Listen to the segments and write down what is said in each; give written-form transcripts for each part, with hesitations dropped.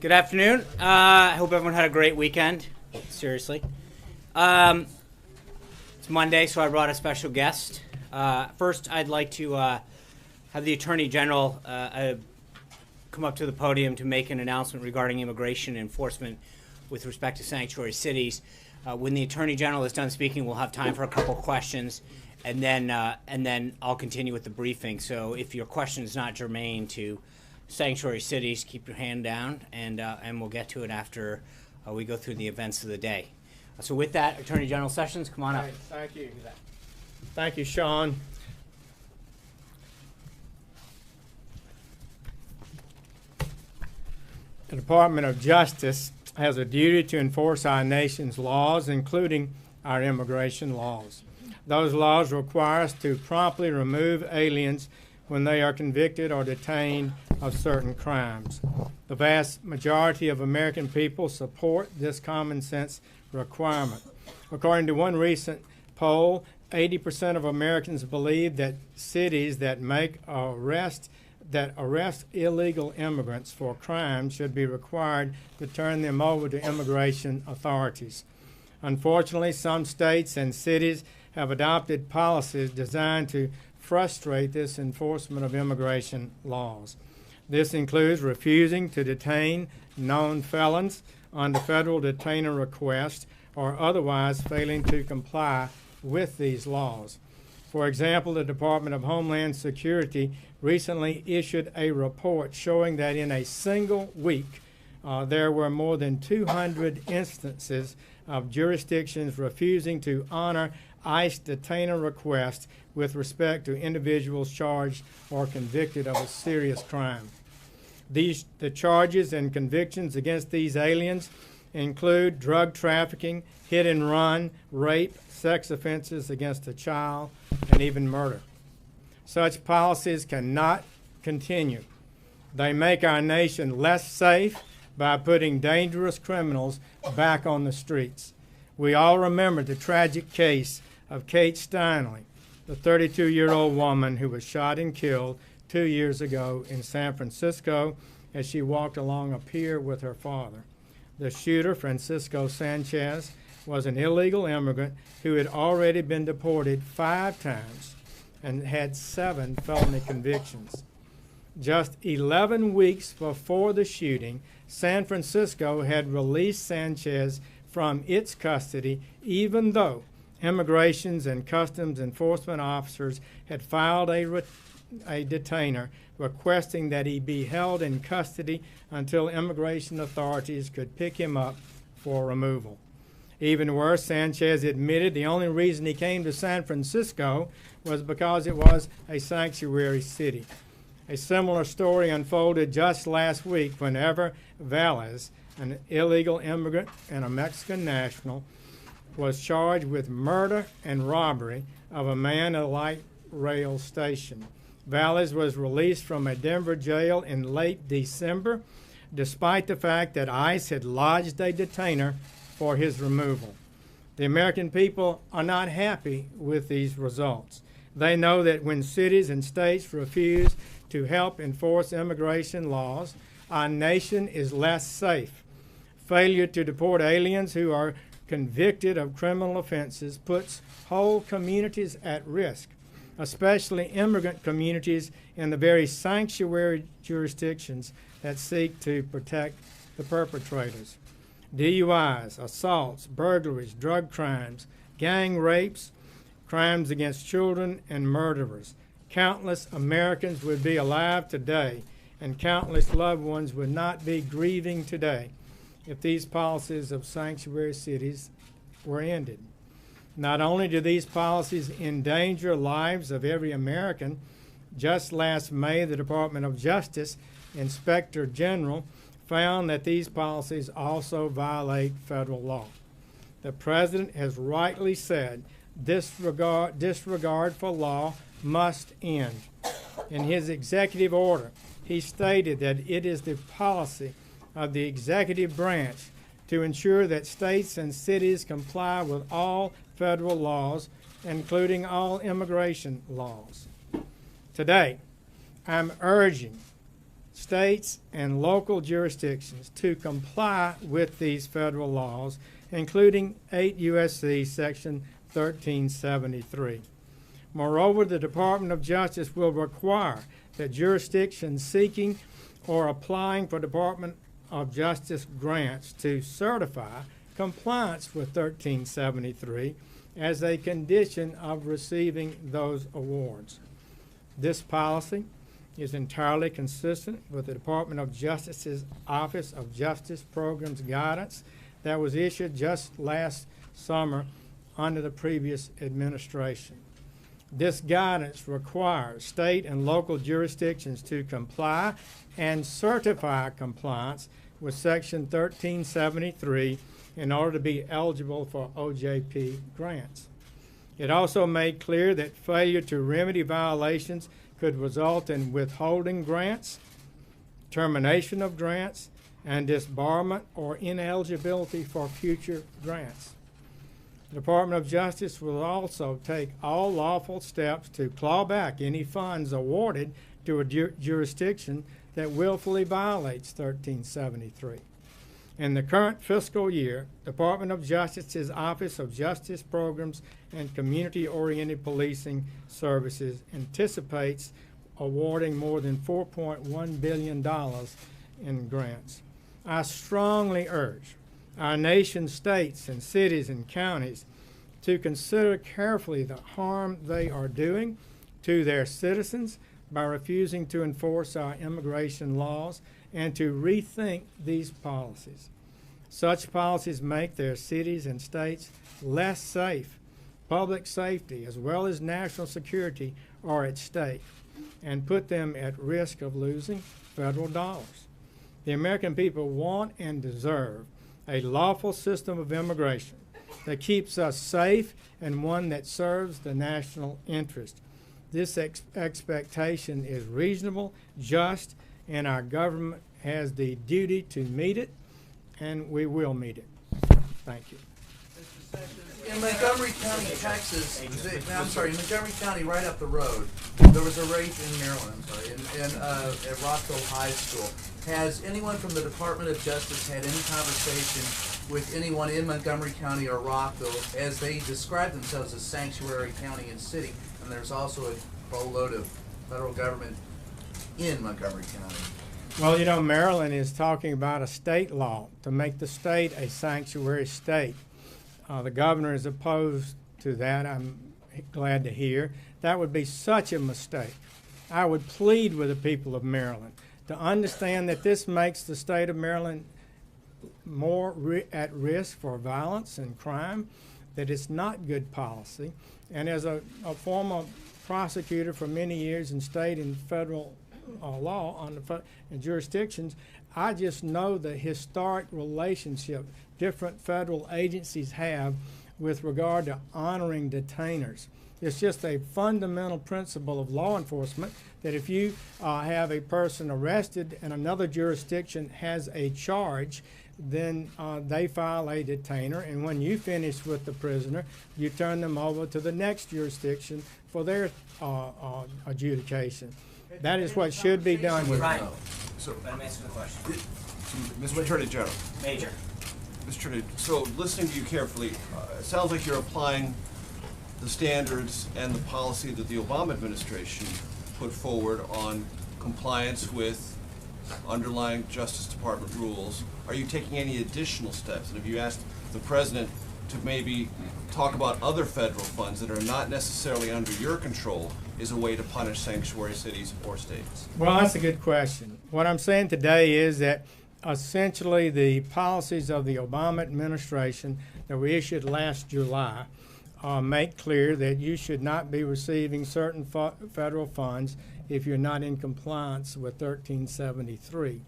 Good afternoon. I hope everyone had a great weekend. Seriously. It's Monday, so I brought a special guest. First, I'd like to have the Attorney General come up to the podium to make an announcement regarding immigration enforcement with respect to sanctuary cities. When the Attorney General is done speaking, we'll have time for a couple questions, and then I'll continue with the briefing. So if your question is not germane to sanctuary cities, keep your hand down, and we'll get to it after we go through the events of the day. So with that, Attorney General Sessions, come on up. Right, thank you. Thank you, Sean. The Department of Justice has a duty to enforce our nation's laws, including our immigration laws. Those laws require us to promptly remove aliens when they are convicted or detained of certain crimes. The vast majority of American people support this common sense requirement. According to one recent poll, 80% of Americans believe that cities that arrest illegal immigrants for crimes should be required to turn them over to immigration authorities. Unfortunately, some states and cities have adopted policies designed to frustrate this enforcement of immigration laws. This includes refusing to detain known felons under federal detainer request or otherwise failing to comply with these laws. For example, the Department of Homeland Security recently issued a report showing that in a single week there were more than 200 instances of jurisdictions refusing to honor ICE detainer requests with respect to individuals charged or convicted of a serious crime. The charges and convictions against these aliens include drug trafficking, hit and run, rape, sex offenses against a child, and even murder. Such policies cannot continue. They make our nation less safe by putting dangerous criminals back on the streets. We all remember the tragic case of Kate Steinle, the 32-year-old woman who was shot and killed 2 years ago in San Francisco as she walked along a pier with her father. The shooter, Francisco Sanchez, was an illegal immigrant who had already been deported 5 times and had 7 felony convictions. Just 11 weeks before the shooting, San Francisco had released Sanchez from its custody, even though Immigrations and Customs Enforcement officers had filed a detainer requesting that he be held in custody until immigration authorities could pick him up for removal. Even worse, Sanchez admitted the only reason he came to San Francisco was because it was a sanctuary city. A similar story unfolded just last week whenever Valles, an illegal immigrant and a Mexican national, was charged with murder and robbery of a man at a light rail station. Valles was released from a Denver jail in late December, despite the fact that ICE had lodged a detainer for his removal. The American people are not happy with these results. They know that when cities and states refuse to help enforce immigration laws, our nation is less safe. Failure to deport aliens who are convicted of criminal offenses puts whole communities at risk, especially immigrant communities in the very sanctuary jurisdictions that seek to protect the perpetrators. DUIs, assaults, burglaries, drug crimes, gang rapes, crimes against children, and murderers. Countless Americans would be alive today, and countless loved ones would not be grieving today if these policies of sanctuary cities were ended. Not only do these policies endanger lives of every American, just last May, the Department of Justice Inspector General found that these policies also violate federal law. The President has rightly said disregard for law must end. In his executive order, he stated that it is the policy of the executive branch to ensure that states and cities comply with all federal laws, including all immigration laws. Today, I'm urging states and local jurisdictions to comply with these federal laws, including 8 U.S.C. Section 1373. Moreover, the Department of Justice will require that jurisdictions seeking or applying for Department of Justice grants to certify compliance with 1373 as a condition of receiving those awards. This policy is entirely consistent with the Department of Justice's Office of Justice Programs guidance that was issued just last summer under the previous administration. This guidance requires state and local jurisdictions to comply and certify compliance with Section 1373 in order to be eligible for OJP grants. It also made clear that failure to remedy violations could result in withholding grants, termination of grants, and disbarment or ineligibility for future grants. The Department of Justice will also take all lawful steps to claw back any funds awarded to a jurisdiction that willfully violates 1373. In the current fiscal year, Department of Justice's Office of Justice Programs and Community-Oriented Policing Services anticipates awarding more than $4.1 billion in grants. I strongly urge our nation's states and cities and counties to consider carefully the harm they are doing to their citizens by refusing to enforce our immigration laws and to rethink these policies. Such policies make their cities and states less safe. Public safety as well as national security are at stake and put them at risk of losing federal dollars. The American people want and deserve a lawful system of immigration that keeps us safe and one that serves the national interest. This expectation is reasonable, just, and our government has the duty to meet it, and we will meet it. Thank you. In Montgomery County, Texas, in Montgomery County, right up the road, there was a rape in Maryland, at Rockville High School. Has anyone from the Department of Justice had any conversation with anyone in Montgomery County or Rockville, as they describe themselves as sanctuary county and city, and there's also a boatload of federal government in Montgomery County? Well, you know, Maryland is talking about a state law to make the state a sanctuary state. The governor is opposed to that, I'm glad to hear. That would be such a mistake. I would plead with the people of Maryland to understand that this makes the state of Maryland more at risk for violence and crime, that it's not good policy. And as a former prosecutor for many years in state and federal law on the jurisdictions, I just know the historic relationship different federal agencies have with regard to honoring detainers. It's just a fundamental principle of law enforcement that if you have a person arrested and another jurisdiction has a charge, then they file a detainer, and when you finish with the prisoner, you turn them over to the next jurisdiction for their adjudication. That is what should be done. Right. So, Let me answer the question. Mr. Attorney General. Major. Mr. Attorney, so listening to you carefully, it sounds like you're applying the standards and the policy that the Obama administration put forward on compliance with underlying Justice Department rules. Are you taking any additional steps? And have you asked the President to maybe talk about other federal funds that are not necessarily under your control as a way to punish sanctuary cities or states? Well, that's a good question. What I'm saying today is that essentially the policies of the Obama administration that were issued last July make clear that you should not be receiving certain federal funds if you're not in compliance with 1373.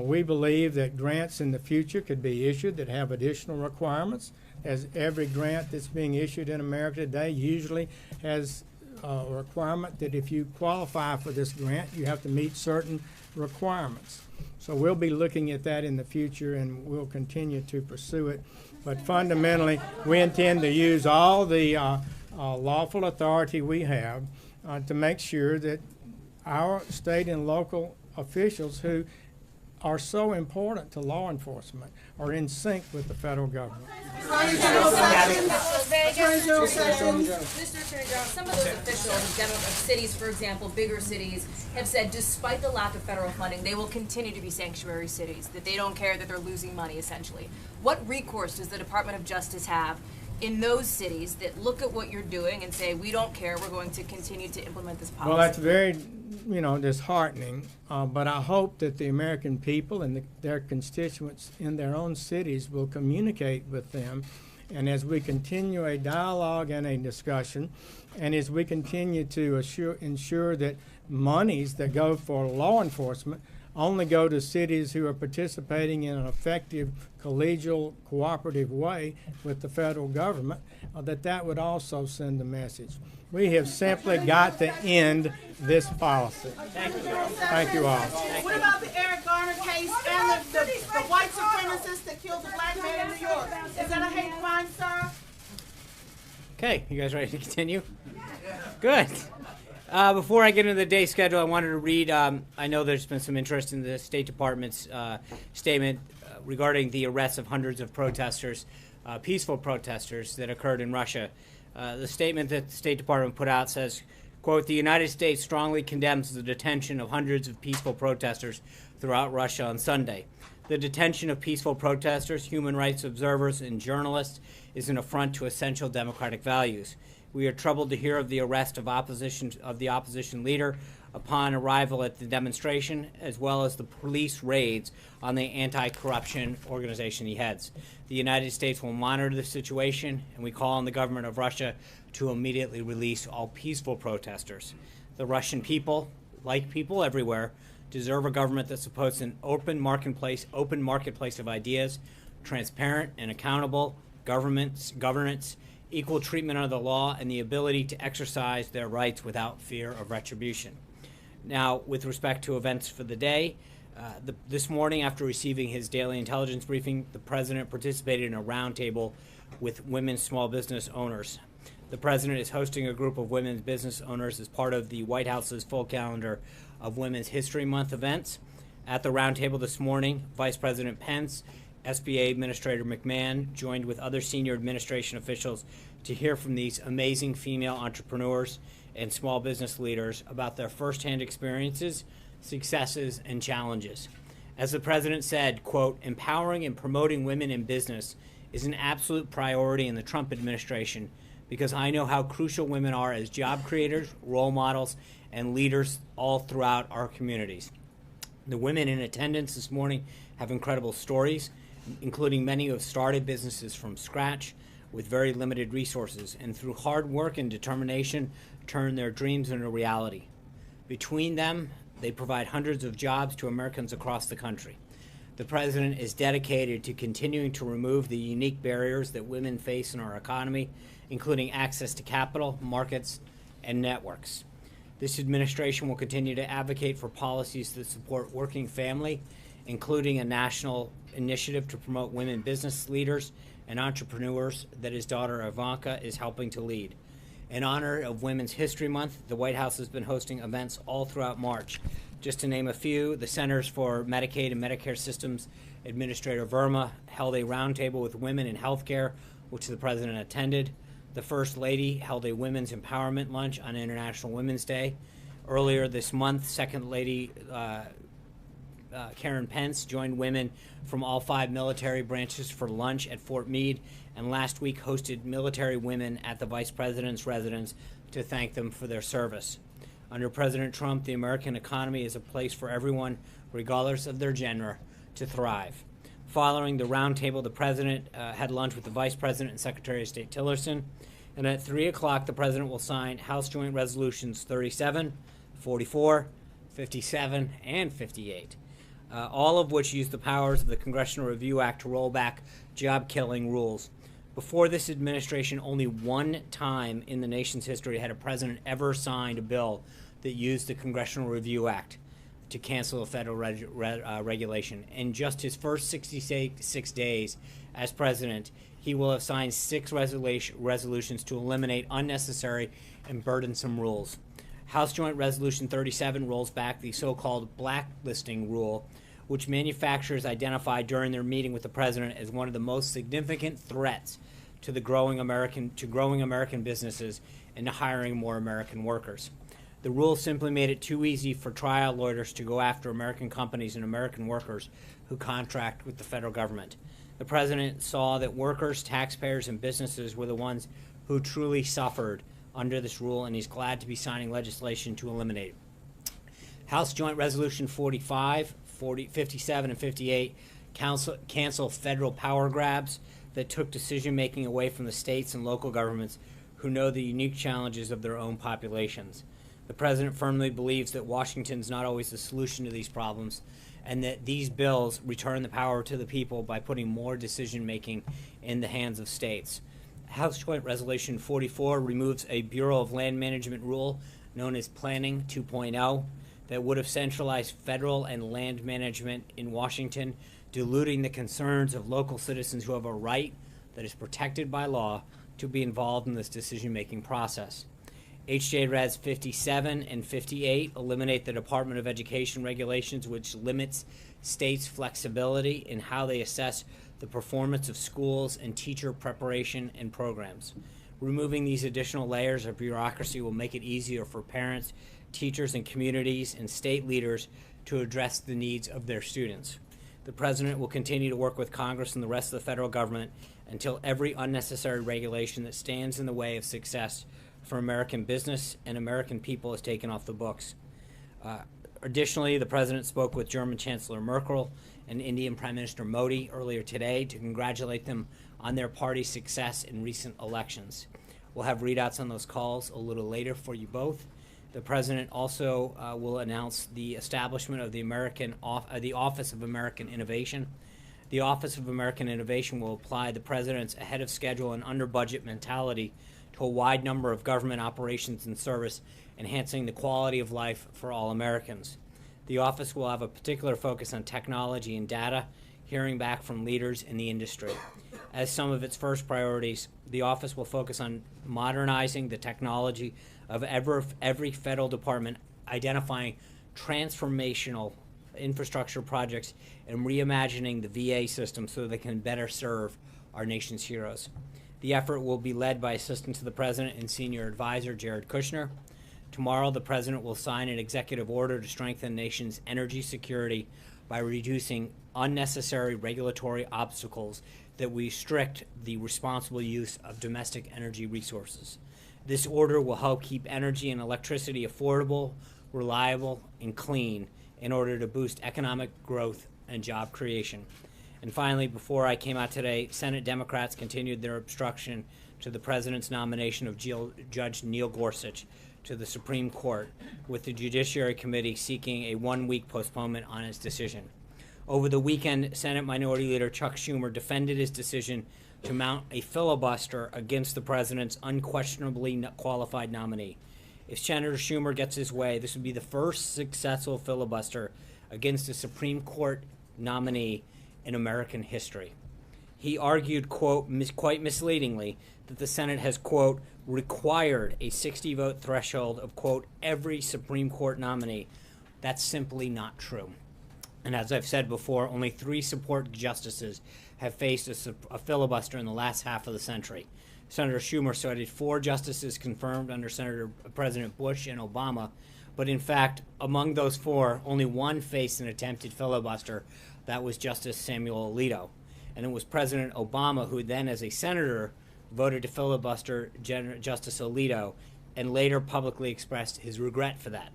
We believe that grants in the future could be issued that have additional requirements, as every grant that's being issued in America today usually has a requirement that if you qualify for this grant, you have to meet certain requirements. So we'll be looking at that in the future, and we'll continue to pursue it. But fundamentally, we intend to use all the lawful authority we have to make sure that our state and local officials who are so important to law enforcement are in sync with the federal government. Mr. Attorney General, some of those officials of cities, for example, bigger cities, have said despite the lack of federal funding, they will continue to be sanctuary cities, that they don't care that they're losing money, essentially. What recourse does the Department of Justice have in those cities that look at what you're doing and say, we don't care, we're going to continue to implement this policy? Well, that's very, disheartening, but I hope that the American people and their constituents in their own cities will communicate with them. And as we continue a dialogue and a discussion, and as we continue to ensure that monies that go for law enforcement only go to cities who are participating in an effective, collegial, cooperative way with the federal government, that would also send a message. We have simply got to end this policy. Thank you all. What about the Eric Garner case and the white supremacist that killed the black man in New York? Is that a hate crime, sir? Okay, you guys ready to continue? Good. Before I get into the day schedule, I wanted to read, I know there's been some interest in the State Department's statement regarding the arrests of hundreds of protesters, peaceful protesters that occurred in Russia. The statement that the State Department put out says, quote, "The United States strongly condemns the detention of hundreds of peaceful protesters throughout Russia on Sunday. The detention of peaceful protesters, human rights observers, and journalists is an affront to essential democratic values. We are troubled to hear of the arrest of the opposition leader upon arrival at the demonstration, as well as the police raids on the anti-corruption organization he heads. The United States will monitor the situation, and we call on the government of Russia to immediately release all peaceful protesters. The Russian people, like people everywhere, deserve a government that supports an open marketplace of ideas, transparent and accountable governance, equal treatment under the law, and the ability to exercise their rights without fear of retribution." Now, with respect to events for the day, this morning, after receiving his daily intelligence briefing, the president participated in a roundtable with women small business owners. The president is hosting a group of women's business owners as part of the White House's full calendar of Women's History Month events. At the roundtable this morning, Vice President Pence, SBA Administrator McMahon joined with other senior administration officials to hear from these amazing female entrepreneurs and small business leaders about their firsthand experiences, successes, and challenges. As the president said, quote, "Empowering and promoting women in business is an absolute priority in the Trump administration because I know how crucial women are as job creators, role models, and leaders all throughout our communities. The women in attendance this morning have incredible stories, including many who have started businesses from scratch with very limited resources, and through hard work and determination, turn their dreams into reality. Between them, they provide hundreds of jobs to Americans across the country. The president is dedicated to continuing to remove the unique barriers that women face in our economy, including access to capital, markets, and networks. This administration will continue to advocate for policies that support working family, including a national initiative to promote women business leaders and entrepreneurs that his daughter Ivanka is helping to lead. In honor of Women's History Month, the White House has been hosting events all throughout March. Just to name a few, the Centers for Medicaid and Medicare Systems Administrator Verma held a roundtable with women in healthcare, which the president attended. The First Lady held a women's empowerment lunch on International Women's Day. Earlier this month, Second Lady Karen Pence joined women from all 5 military branches for lunch at Fort Meade, and last week hosted military women at the Vice President's residence to thank them for their service. Under President Trump, the American economy is a place for everyone, regardless of their gender, to thrive. Following the roundtable, the president had lunch with the Vice President and Secretary of State Tillerson, and at 3 o'clock, the president will sign House Joint Resolutions 37, 44, 57, and 58. All of which use the powers of the Congressional Review Act to roll back job-killing rules. Before this administration, only one time in the nation's history had a president ever signed a bill that used the Congressional Review Act to cancel a federal regulation. In just his first 66 days as president, he will have signed 6 resolutions to eliminate unnecessary and burdensome rules. House Joint Resolution 37 rolls back the so-called blacklisting rule, which manufacturers identified during their meeting with the president as one of the most significant threats to growing American businesses and to hiring more American workers. The rule simply made it too easy for trial lawyers to go after American companies and American workers who contract with the federal government. The president saw that workers, taxpayers, and businesses were the ones who truly suffered under this rule, and he's glad to be signing legislation to eliminate it. House Joint Resolution 45, 57, and 58 cancel federal power grabs that took decision-making away from the states and local governments who know the unique challenges of their own populations. The president firmly believes that Washington's not always the solution to these problems, and that these bills return the power to the people by putting more decision-making in the hands of states. House Joint Resolution 44 removes a Bureau of Land Management rule known as Planning 2.0 that would have centralized federal and land management in Washington, diluting the concerns of local citizens who have a right that is protected by law to be involved in this decision-making process. H.J. Res 57 and 58 eliminate the Department of Education regulations, which limits states' flexibility in how they assess the performance of schools and teacher preparation and programs. Removing these additional layers of bureaucracy will make it easier for parents, teachers, and communities and state leaders to address the needs of their students. The president will continue to work with Congress and the rest of the federal government until every unnecessary regulation that stands in the way of success for American business and American people is taken off the books. Additionally, the president spoke with German Chancellor Merkel and Indian Prime Minister Modi earlier today to congratulate them on their party's success in recent elections. We'll have readouts on those calls a little later for you both. The president also will announce the establishment of the Office of American Innovation. The Office of American Innovation will apply the president's ahead of schedule and under budget mentality to a wide number of government operations and service, enhancing the quality of life for all Americans. The office will have a particular focus on technology and data, hearing back from leaders in the industry. As some of its first priorities, the office will focus on modernizing the technology of every federal department, identifying transformational infrastructure projects, and reimagining the VA system so they can better serve our nation's heroes. The effort will be led by Assistant to the President and Senior Advisor Jared Kushner. Tomorrow, the President will sign an executive order to strengthen the nation's energy security by reducing unnecessary regulatory obstacles that restrict the responsible use of domestic energy resources. This order will help keep energy and electricity affordable, reliable, and clean in order to boost economic growth and job creation. And finally, before I came out today, Senate Democrats continued their obstruction to the president's nomination of Judge Neil Gorsuch to the Supreme Court, with the Judiciary Committee seeking a one-week postponement on his decision. Over the weekend, Senate Minority Leader Chuck Schumer defended his decision to mount a filibuster against the president's unquestionably qualified nominee. If Senator Schumer gets his way, this would be the first successful filibuster against a Supreme Court nominee in American history. He argued, quote, quite misleadingly, that the Senate has, quote, required a 60-vote threshold of, quote, every Supreme Court nominee. That's simply not true. And as I've said before, only 3 support justices have faced a filibuster in the last half of the century. Senator Schumer cited 4 justices confirmed under President Bush and Obama, but in fact, among those 4, only 1 faced an attempted filibuster. That was Justice Samuel Alito. And it was President Obama who then, as a senator, voted to filibuster Justice Alito and later publicly expressed his regret for that.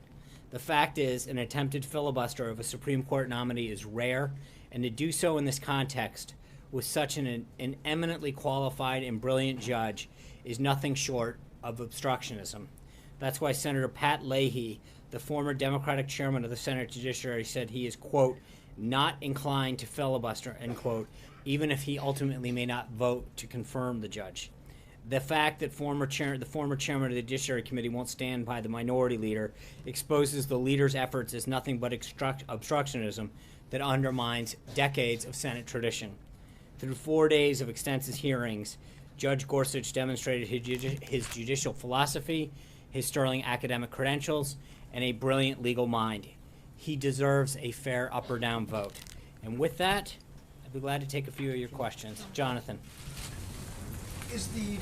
The fact is, an attempted filibuster of a Supreme Court nominee is rare, and to do so in this context with such an eminently qualified and brilliant judge is nothing short of obstructionism. That's why Senator Pat Leahy, the former Democratic chairman of the Senate Judiciary, said he is, quote, not inclined to filibuster, end quote, even if he ultimately may not vote to confirm the judge. The fact that the former chairman of the Judiciary Committee won't stand by the minority leader exposes the leader's efforts as nothing but obstructionism that undermines decades of Senate tradition. Through 4 days of extensive hearings, Judge Gorsuch demonstrated his judicial philosophy, his sterling academic credentials, and a brilliant legal mind. He deserves a fair up or down vote. And with that, I'd be glad to take a few of your questions. Jonathan. Is the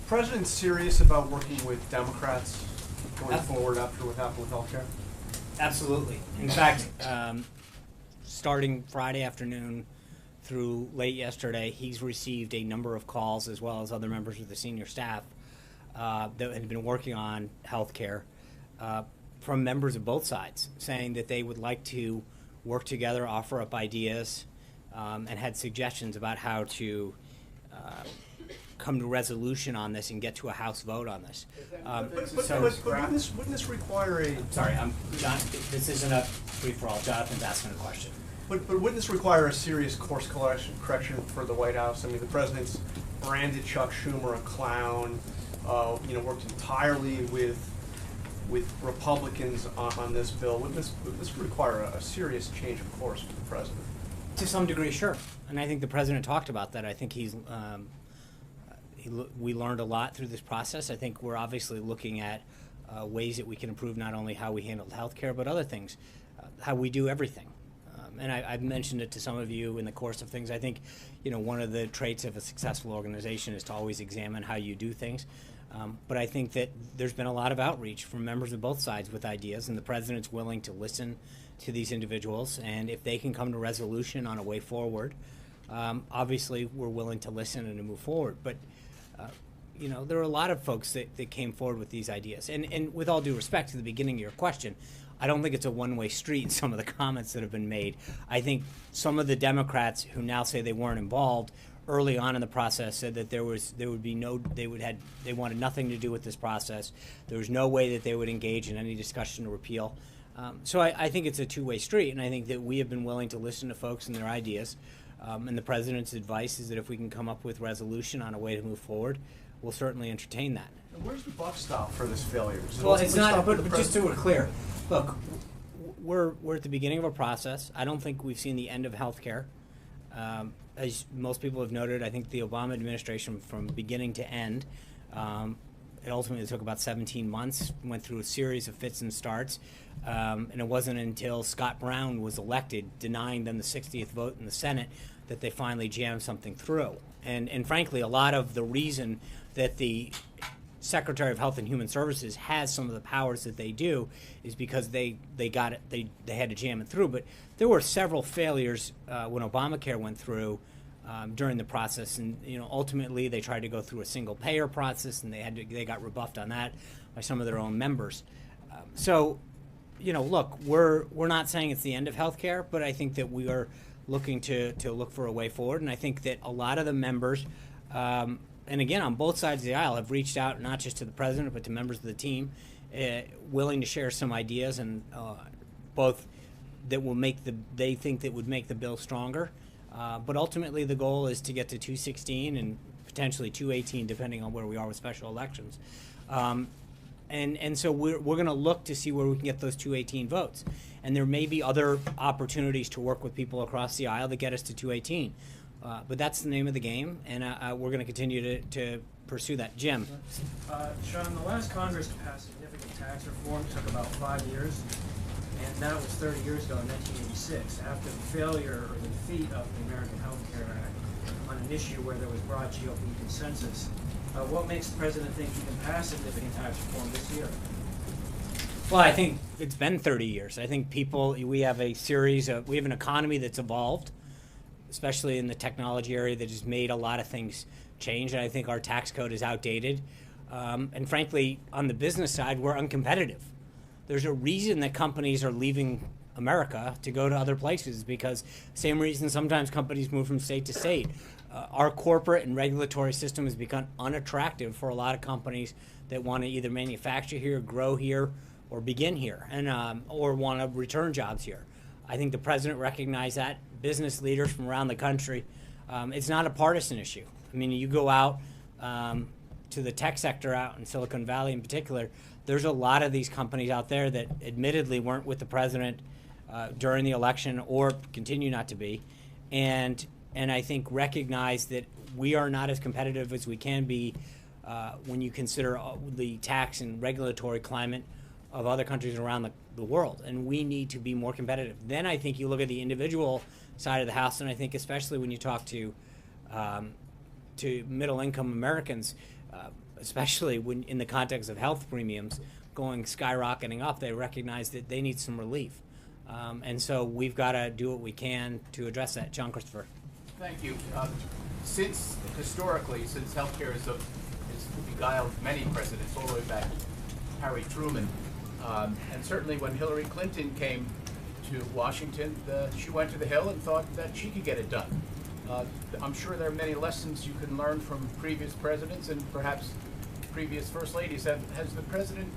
president serious about working with Democrats going forward after what happened with healthcare? Absolutely. In fact, starting Friday afternoon through late yesterday, he's received a number of calls, as well as other members of the senior staff that had been working on health care, from members of both sides, saying that they would like to work together, offer up ideas, and had suggestions about how to come to resolution on this and get to a House vote on this. But wouldn't this require a... Sorry, John, this isn't a free-for-all. Jonathan's asking a question. But wouldn't this require a serious course correction for the White House? I mean, the president's branded Chuck Schumer a clown, worked entirely with Republicans on this bill. Wouldn't this require a serious change of course for the president? To some degree, sure. And I think the president talked about that. I think we learned a lot through this process. I think we're obviously looking at ways that we can improve not only how we handle healthcare, but other things, how we do everything. And I've mentioned it to some of you in the course of things. I think, one of the traits of a successful organization is to always examine how you do things. But I think that there's been a lot of outreach from members of both sides with ideas, and the president's willing to listen to these individuals. And if they can come to resolution on a way forward, obviously we're willing to listen and to move forward. But there are a lot of folks that came forward with these ideas. And with all due respect to the beginning of your question, I don't think it's a one-way street in some of the comments that have been made. I think some of the Democrats who now say they weren't involved early on in the process said that they wanted nothing to do with this process. There was no way that they would engage in any discussion to repeal. So I think it's a two-way street, and I think that we have been willing to listen to folks and their ideas. And the president's advice is that if we can come up with resolution on a way to move forward, we'll certainly entertain that. And where's the buck stop for this failure? Well, it's not, but just so we're clear, look, we're at the beginning of a process. I don't think we've seen the end of healthcare. As most people have noted, I think the Obama administration, from beginning to end, it ultimately took about 17 months, went through a series of fits and starts, and it wasn't until Scott Brown was elected, denying them the 60th vote in the Senate, that they finally jammed something through. And frankly, a lot of the reason that the Secretary of Health and Human Services has some of the powers that they do is because they got it, they had to jam it through. But there were several failures when Obamacare went through during the process, and ultimately they tried to go through a single payer process, and they got rebuffed on that by some of their own members. Look, we're not saying it's the end of healthcare, but I think that we are looking to look for a way forward, and I think that a lot of the members, and again, on both sides of the aisle, have reached out not just to the president but to members of the team, willing to share some ideas, and both that will they think that would make the bill stronger. But ultimately, the goal is to get to 216 and potentially 218, depending on where we are with special elections. And so we're going to look to see where we can get those 218 votes. And there may be other opportunities to work with people across the aisle that get us to 218. But that's the name of the game, and we're going to continue to pursue that. Jim. Sean, the last Congress to pass significant tax reform took about 5 years, and that was 30 years ago in 1986, after the failure or the defeat of the American Health Care Act on an issue where there was broad GOP consensus. What makes the president think he can pass significant tax reform this year? Well, I think it's been 30 years. I think we have an economy that's evolved, especially in the technology area, that has made a lot of things change. And I think our tax code is outdated. And frankly, on the business side, we're uncompetitive. There's a reason that companies are leaving America to go to other places, because same reason sometimes companies move from state to state. Our corporate and regulatory system has become unattractive for a lot of companies that want to either manufacture here, grow here, or begin here, and or want to return jobs here. I think the president recognized that. Business leaders from around the country. It's not a partisan issue. I mean, you go out to the tech sector out in Silicon Valley in particular, there's a lot of these companies out there that admittedly weren't with the president during the election or continue not to be, and I think recognize that we are not as competitive as we can be when you consider the tax and regulatory climate of other countries around the world. And we need to be more competitive. Then I think you look at the individual side of the house, and I think especially when you talk to middle-income Americans, especially when in the context of health premiums going skyrocketing up, they recognize that they need some relief. And so we've got to do what we can to address that. John Christopher. Thank you. Since healthcare has beguiled many presidents, all the way back to Harry Truman, and certainly when Hillary Clinton came to Washington, she went to the Hill and thought that she could get it done. I'm sure there are many lessons you can learn from previous presidents and perhaps previous first ladies. Has the president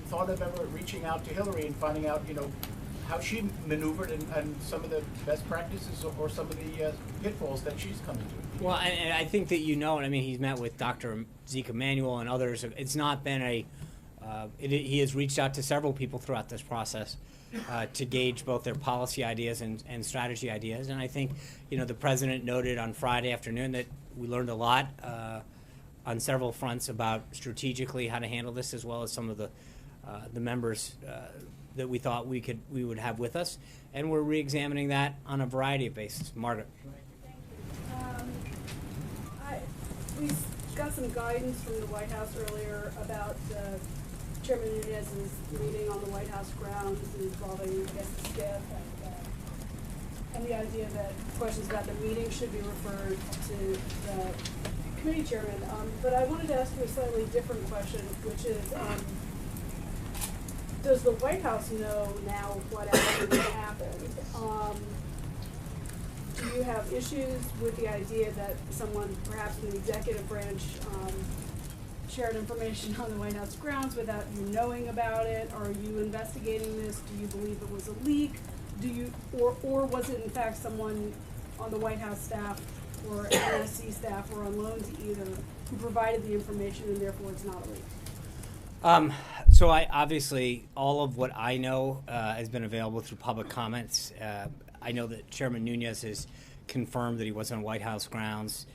thought of ever reaching out to Hillary and finding out, how she maneuvered and some of the best practices or some of the pitfalls that she's coming to? Well, and I think that and I mean, he's met with Dr. Zeke Emanuel and others. It's not been he has reached out to several people throughout this process to gauge both their policy ideas and strategy ideas. And I think, the president noted on Friday afternoon that we learned a lot on several fronts about strategically how to handle this, as well as some of the members that we thought we would have with us, and we're re-examining that on a variety of bases. Margaret. We got some guidance from the White House earlier about Chairman Nunez's meeting on the White House grounds involving, I guess, the SCIF and the idea that questions about the meeting should be referred to the committee chairman. But I wanted to ask you a slightly different question, which is, does the White House know now what actually happened? Do you have issues with the idea that someone, perhaps in the executive branch, shared information on the White House grounds without you knowing about it? Are you investigating this? Do you believe it was a leak? Or was it in fact someone on the White House staff or NSC staff or on loan to either who provided the information and therefore it's not a leak? So I obviously, all of what I know has been available through public comments. I know that Chairman Nunes has confirmed that he was on White House grounds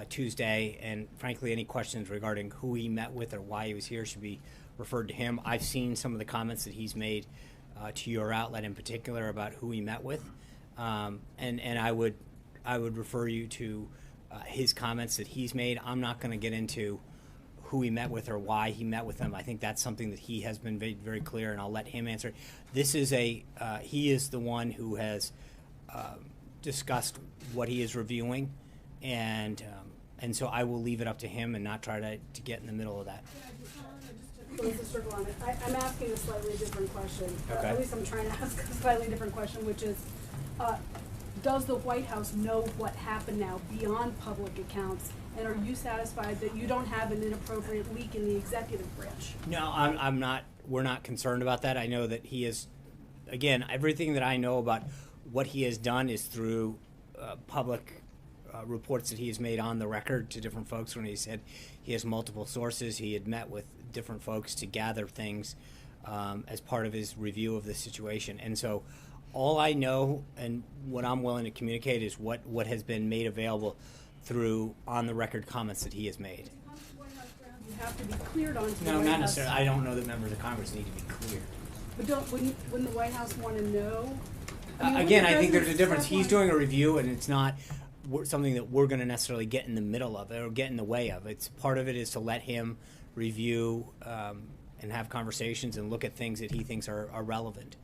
Tuesday, and frankly, any questions regarding who he met with or why he was here should be referred to him. I've seen some of the comments that he's made to your outlet in particular about who he met with, and I would refer you to his comments that he's made. I'm not going to get into who he met with or why he met with them. I think that's something that he has been very, very clear, and I'll let him answer. This is he is the one who has discussed what he is reviewing, and so I will leave it up to him and not try to get in the middle of that. Just to circle on it, I'm asking a slightly different question. Okay. At least I'm trying to ask a slightly different question, which is, does the White House know what happened now beyond public accounts? And are you satisfied that you don't have an inappropriate leak in the executive branch? No, I'm not. We're not concerned about that. I know that he is, again, everything that I know about what he has done is through public reports that he has made on the record to different folks. When he said he has multiple sources, he had met with different folks to gather things as part of his review of the situation. And so all I know and what I'm willing to communicate is what has been made available through on-the-record comments that he has made. You have to be cleared onto the No, White not House. necessarily. I don't know that members of Congress need to be cleared. But wouldn't the White House want to know? Again, I think there's a difference. He's doing a review, and it's not something that we're going to necessarily get in the middle of or get in the way of. It's part of it is to let him review and have conversations and look at things that he thinks are relevant.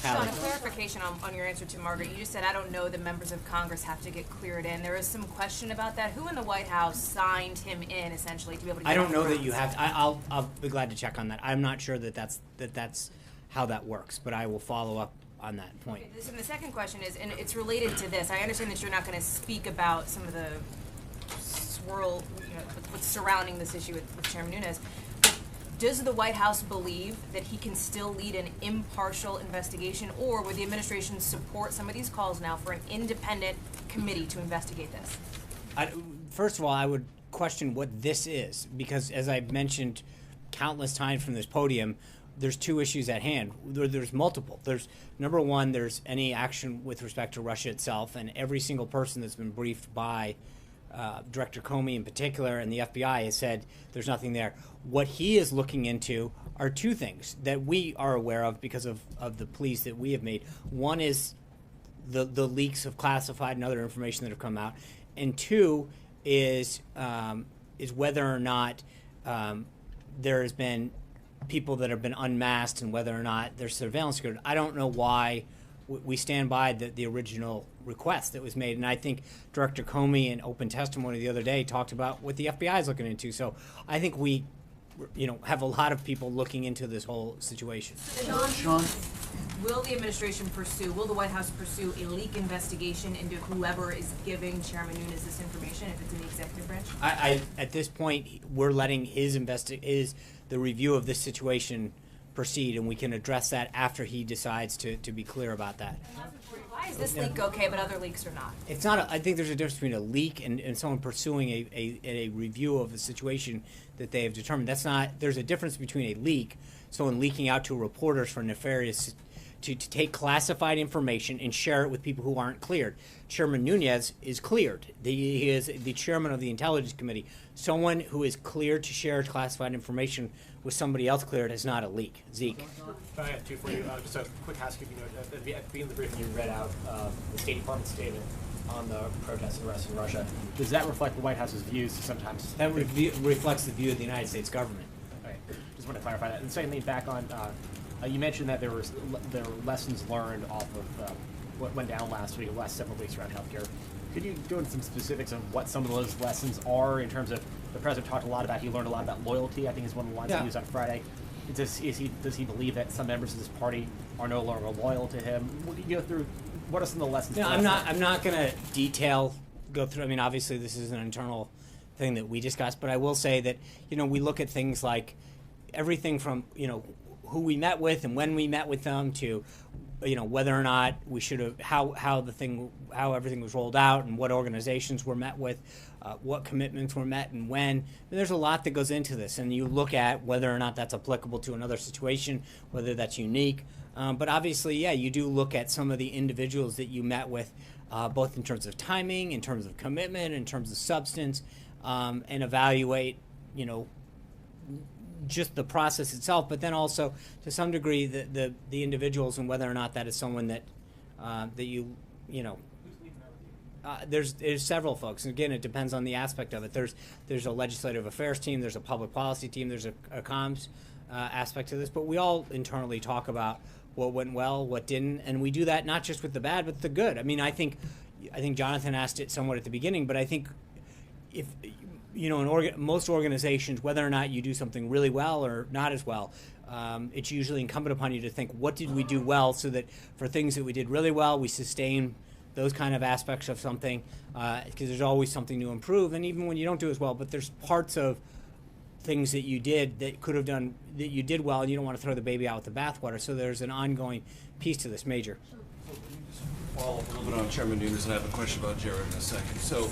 Sean, a clarification on your answer to Margaret. You just said, I don't know that members of Congress have to get cleared in. There is some question about that. Who in the White House signed him in, essentially, to be able to get I don't know on that the you grounds? have to. I'll be glad to check on that. I'm not sure that that's how that works, but I will follow up on that point. Okay, and the second question is, and it's related to this, I understand that you're not going to speak about some of the swirl, what's surrounding this issue with Chairman Nunes. Does the White House believe that he can still lead an impartial investigation, or would the administration support some of these calls now for an independent committee to investigate this? First of all, I would question what this is, because as I've mentioned countless times from this podium, there's two issues at hand. There's multiple. There's, number one, there's any action with respect to Russia itself, and every single person that's been briefed by Director Comey in particular and the FBI has said there's nothing there. What he is looking into are two things that we are aware of because of the pleas that we have made. One is the leaks of classified and other information that have come out, and two is whether or not there has been people that have been unmasked and whether or not there's surveillance occurred. I don't know why we stand by the original request that was made, and I think Director Comey in open testimony the other day talked about what the FBI is looking into. So I think we, have a lot of people looking into this whole situation. Sean? Will the administration will the White House pursue a leak investigation into whoever is giving Chairman Nunes this information if it's in the executive branch? At this point, we're letting the review of this situation proceed, and we can address that after he decides to be clear about that. Why is this leak okay, but other leaks are not? It's not. I think there's a difference between a leak and someone pursuing a review of a situation that they have determined. That's not. There's a difference between a leak, someone leaking out to reporters for nefarious, to take classified information and share it with people who aren't cleared. Chairman Nunes is cleared. He is the chairman of the Intelligence Committee. Someone who is cleared to share classified information with somebody else cleared is not a leak. Zeke. I have two for you. Just a quick housekeeping note. At the beginning of the briefing, you read out the State Department statement on the protests and arrests in Russia. Does that reflect the White House's views sometimes? That reflects the view of the United States government. Okay. Just want to clarify that. And secondly, back on, you mentioned that there were lessons learned off of what went down last several weeks around healthcare. Could you go into some specifics of what some of those lessons are in terms of the president talked a lot about, he learned a lot about loyalty, I think is one of the lines he used on Friday. Does he believe that some members of this party are no longer loyal to him? What are some of the lessons? No, I'm not going to go through. I mean, obviously this is an internal thing that we discussed, but I will say that we look at things like everything from who we met with and when we met with them to whether or not we should have how everything was rolled out and what organizations were met with, what commitments were met and when. And there's a lot that goes into this, and you look at whether or not that's applicable to another situation, whether that's unique. But obviously, you do look at some of the individuals that you met with, both in terms of timing, in terms of commitment, in terms of substance, and evaluate, just the process itself, but then also to some degree the individuals and whether or not that is someone that there's several folks, and again, it depends on the aspect of it. There's a legislative affairs team, there's a public policy team, there's a comms aspect to this, but we all internally talk about what went well, what didn't, and we do that not just with the bad but the good. I mean, I think Jonathan asked it somewhat at the beginning, but I think if in most organizations, whether or not you do something really well or not as well, it's usually incumbent upon you to think, what did we do well, so that for things that we did really well, we sustain those kind of aspects of something, because there's always something to improve, and even when you don't do as well, but there's parts of things that you did that could have done, that you did well, and you don't want to throw the baby out with the bathwater, so there's an ongoing piece to this, Major. Follow up a little bit on Chairman Nunes, and I have a question about Jared in a second. So,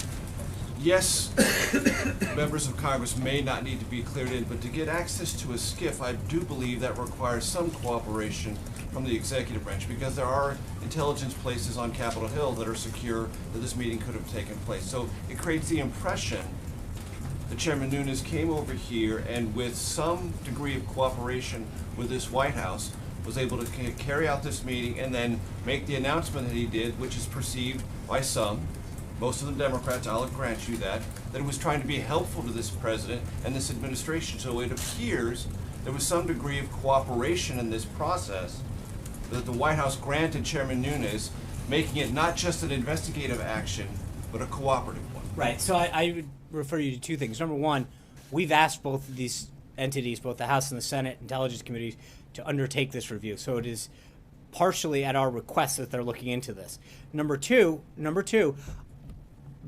yes, members of Congress may not need to be cleared in, but to get access to a SCIF, I do believe that requires some cooperation from the executive branch, because there are intelligence places on Capitol Hill that are secure that this meeting could have taken place. So it creates the impression that Chairman Nunes came over here and with some degree of cooperation with this White House was able to carry out this meeting and then make the announcement that he did, which is perceived by some, most of them Democrats, I'll grant you that it was trying to be helpful to this president and this administration. So it appears there was some degree of cooperation in this process that the White House granted Chairman Nunes, making it not just an investigative action, but a cooperative one. Right. So I would refer you to two things. Number one, we've asked both of these entities, both the House and the Senate Intelligence Committees, to undertake this review. So it is partially at our request that they're looking into this. Number two,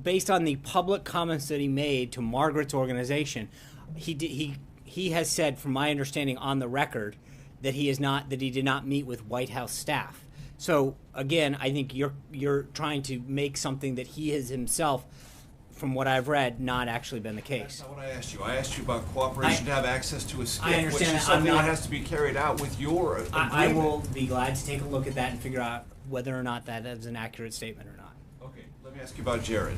based on the public comments that he made to Margaret's organization, he has said, from my understanding on the record, that he did not meet with White House staff. So again, I think you're trying to make something that he has himself, from what I've read, not actually been the case. That's not what I asked you. I asked you about cooperation to have access to a SCIF, which is that. something that has to be carried out with your agreement. I will be glad to take a look at that and figure out whether or not that is an accurate statement or not. Okay, let me ask you about Jared.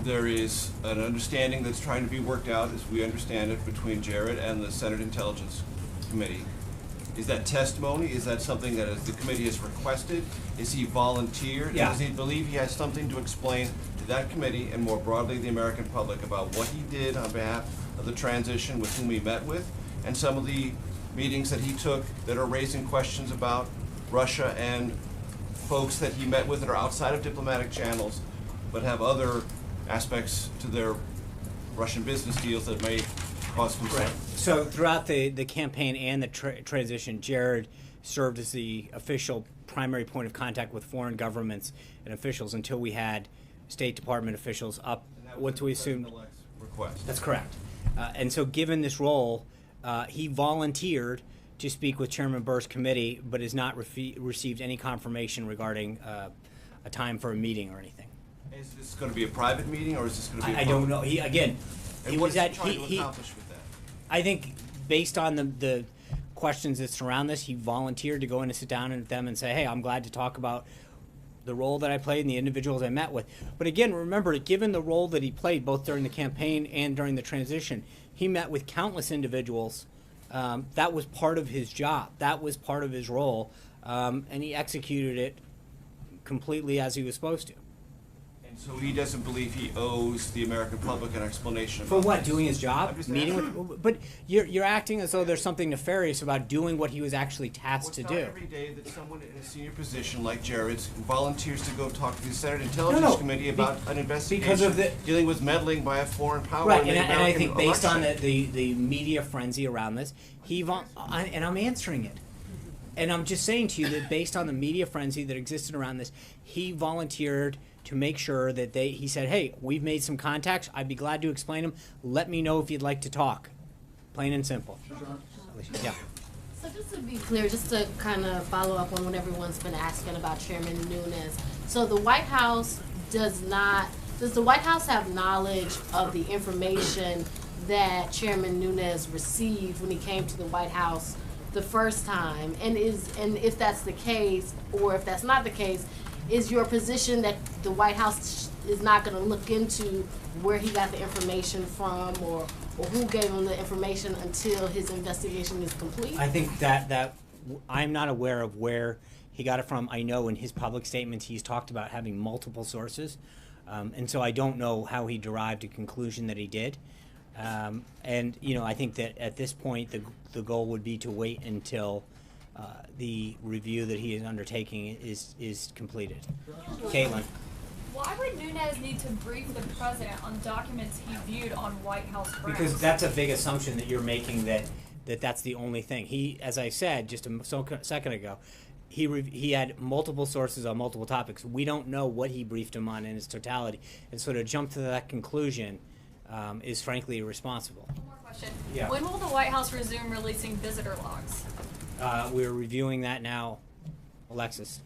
there is an understanding that's trying to be worked out, as we understand it, between Jared and the Senate Intelligence Committee. Is that testimony? Is that something that the committee has requested? Is he volunteered? Yeah. Does he believe he has something to explain to that committee and more broadly the American public about what he did on behalf of the transition, with whom he met with, and some of the meetings that he took that are raising questions about Russia and folks that he met with that are outside of diplomatic channels but have other aspects to their Russian business deals that may cause concern? So throughout the campaign and the transition, Jared served as the official primary point of contact with foreign governments and officials until we had State Department officials up once we assumed. Request. That's correct. And so given this role, he volunteered to speak with Chairman Burr's committee, but has not received any confirmation regarding a time for a meeting or anything. Is this going to be a private meeting, or is this going to be I don't know. He again, and he what was is at he trying to accomplish with that? I think based on the questions that surround this, he volunteered to go in and sit down with them and say, hey, I'm glad to talk about the role that I played and the individuals I met with. But again, remember, given the role that he played both during the campaign and during the transition, he met with countless individuals. That was part of his job. That was part of his role. And he executed it completely as he was supposed to. So he doesn't believe he owes the American public an explanation For about what? this. Doing his job? I'm just Meeting asking. with? But you're acting as though there's something nefarious about doing what he was actually tasked to Well, do. it's not every day that someone in a senior position like Jared's volunteers to go talk to the Senate Intelligence No. Committee about an investigation because of the- dealing with meddling by a foreign power Right, in the and I American think based on election. the media frenzy around this, and I'm answering it. And I'm just saying to you that based on the media frenzy that existed around this, he volunteered to make sure that he said, hey, we've made some contacts. I'd be glad to explain them. Let me know if you'd like to talk. Plain and simple. Yeah. So just to be clear, just to kind of follow up on what everyone's been asking about Chairman Nunes. So the White House does the White House have knowledge of the information that Chairman Nunes received when he came to the White House the first time? And if that's the case, or if that's not the case, is your position that the White House is not going to look into where he got the information from, or who gave him the information until his investigation is complete? I think that I'm not aware of where he got it from. I know in his public statements he's talked about having multiple sources, and so I don't know how he derived a conclusion that he did. And I think that at this point the goal would be to wait until the review that he is undertaking is completed. Caitlin. Why would Nunes need to brief the president on documents he viewed on White House grounds? Because that's a big assumption that you're making that's the only thing. He, as I said just a second ago, he had multiple sources on multiple topics. We don't know what he briefed him on in its totality, and so to jump to that conclusion is frankly irresponsible. One more question. Yeah. When will the White House resume releasing visitor logs? We're reviewing that now. Alexis.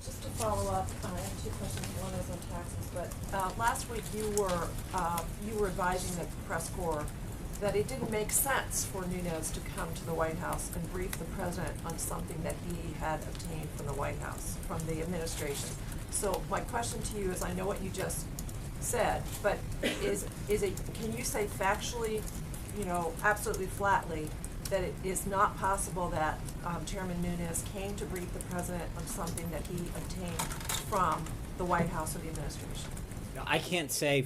Just to follow up, I have two questions. One is on taxes, but last week you were advising the press corps that it didn't make sense for Nunes to come to the White House and brief the president on something that he had obtained from the White House, from the administration. So my question to you is, I know what you just said, but is it, can you say factually, absolutely flatly, that it is not possible that Chairman Nunes came to brief the president on something that he obtained from the White House or the administration? I can't say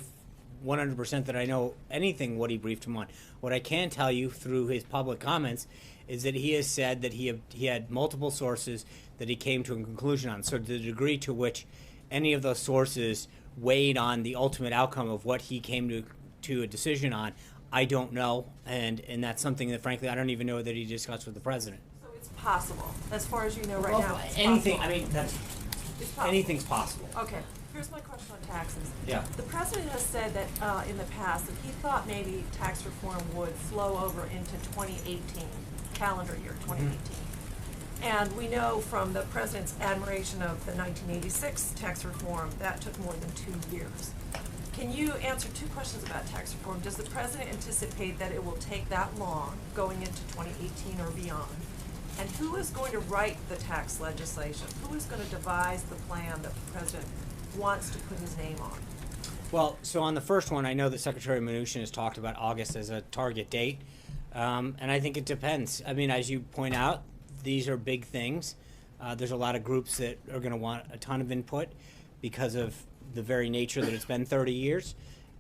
100% that I know anything what he briefed him on. What I can tell you through his public comments is that he has said that he had multiple sources that he came to a conclusion on. So to the degree to which any of those sources weighed on the ultimate outcome of what he came to a decision on, I don't know, and that's something that frankly I don't even know that he discussed with the president. So it's possible, as far as you know right Well, now. It's anything. possible. I mean, that's It's possible. anything's possible. Okay, here's my question on taxes. Yeah. The president has said that in the past that he thought maybe tax reform would flow over into 2018, calendar year 2018. And we know from the president's admiration of the 1986 tax reform, that took more than 2 years. Can you answer two questions about tax reform? Does the president anticipate that it will take that long going into 2018 or beyond? And who is going to write the tax legislation? Who is going to devise the plan that the president wants to put his name on? Well, so on the first one, I know that Secretary Mnuchin has talked about August as a target date, and I think it depends. I mean, as you point out, these are big things. There's a lot of groups that are going to want a ton of input because of the very nature that it's been 30 years.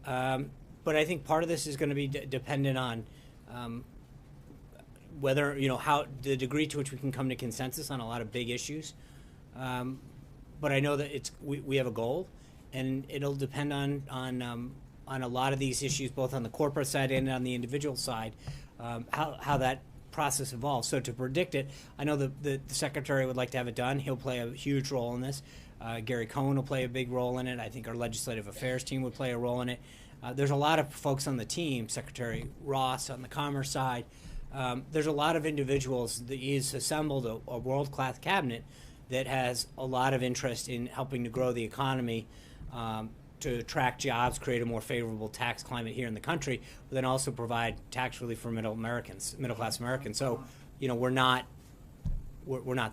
But I think part of this is going to be dependent on whether, how the degree to which we can come to consensus on a lot of big issues. But I know that we have a goal, and it'll depend on a lot of these issues, both on the corporate side and on the individual side, how that process evolves. So to predict it, I know the Secretary would like to have it done. He'll play a huge role in this. Gary Cohn will play a big role in it. I think our Legislative Affairs team would play a role in it. There's a lot of folks on the team, Secretary Ross on the Commerce side. There's a lot of individuals that he's assembled a world-class cabinet that has a lot of interest in helping to grow the economy, to attract jobs, create a more favorable tax climate here in the country, but then also provide tax relief for middle-class Americans. So, we're not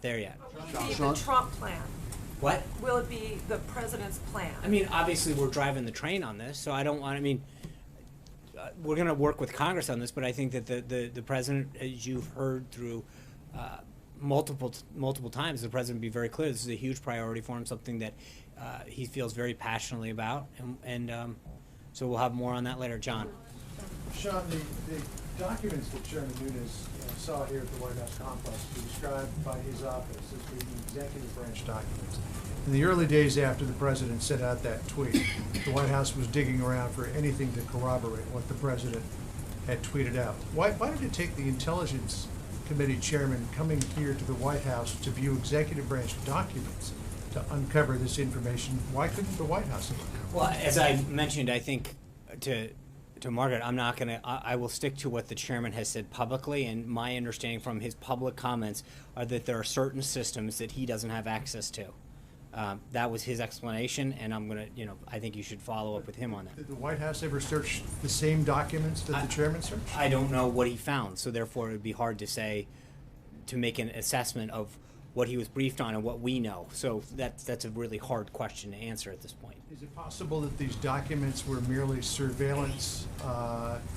there yet. Will it be the Trump plan? What? Will it be the president's plan? I mean, obviously we're driving the train on this, so I don't want. I mean, we're going to work with Congress on this, but I think that the president, as you've heard through multiple times, the president be very clear. This is a huge priority for him, something that he feels very passionately about, and so we'll have more on that later. John. Sean, the documents that Chairman Nunes saw here at the White House complex were described by his office as being executive branch documents. In the early days after the president sent out that tweet, the White House was digging around for anything to corroborate what the president had tweeted out. Why did it take the Intelligence Committee chairman coming here to the White House to view executive branch documents to uncover this information? Why couldn't the White House have uncovered it? Well, as I mentioned, I think to Margaret, I'm not going to. I will stick to what the chairman has said publicly, and my understanding from his public comments are that there are certain systems that he doesn't have access to. That was his explanation, and I'm going to, I think you should follow up with him on that. Did the White House ever search the same documents that the chairman searched? I don't know what he found, so therefore it would be hard to make an assessment of what he was briefed on and what we know. So that's a really hard question to answer at this point. Is it possible that these documents were merely surveillance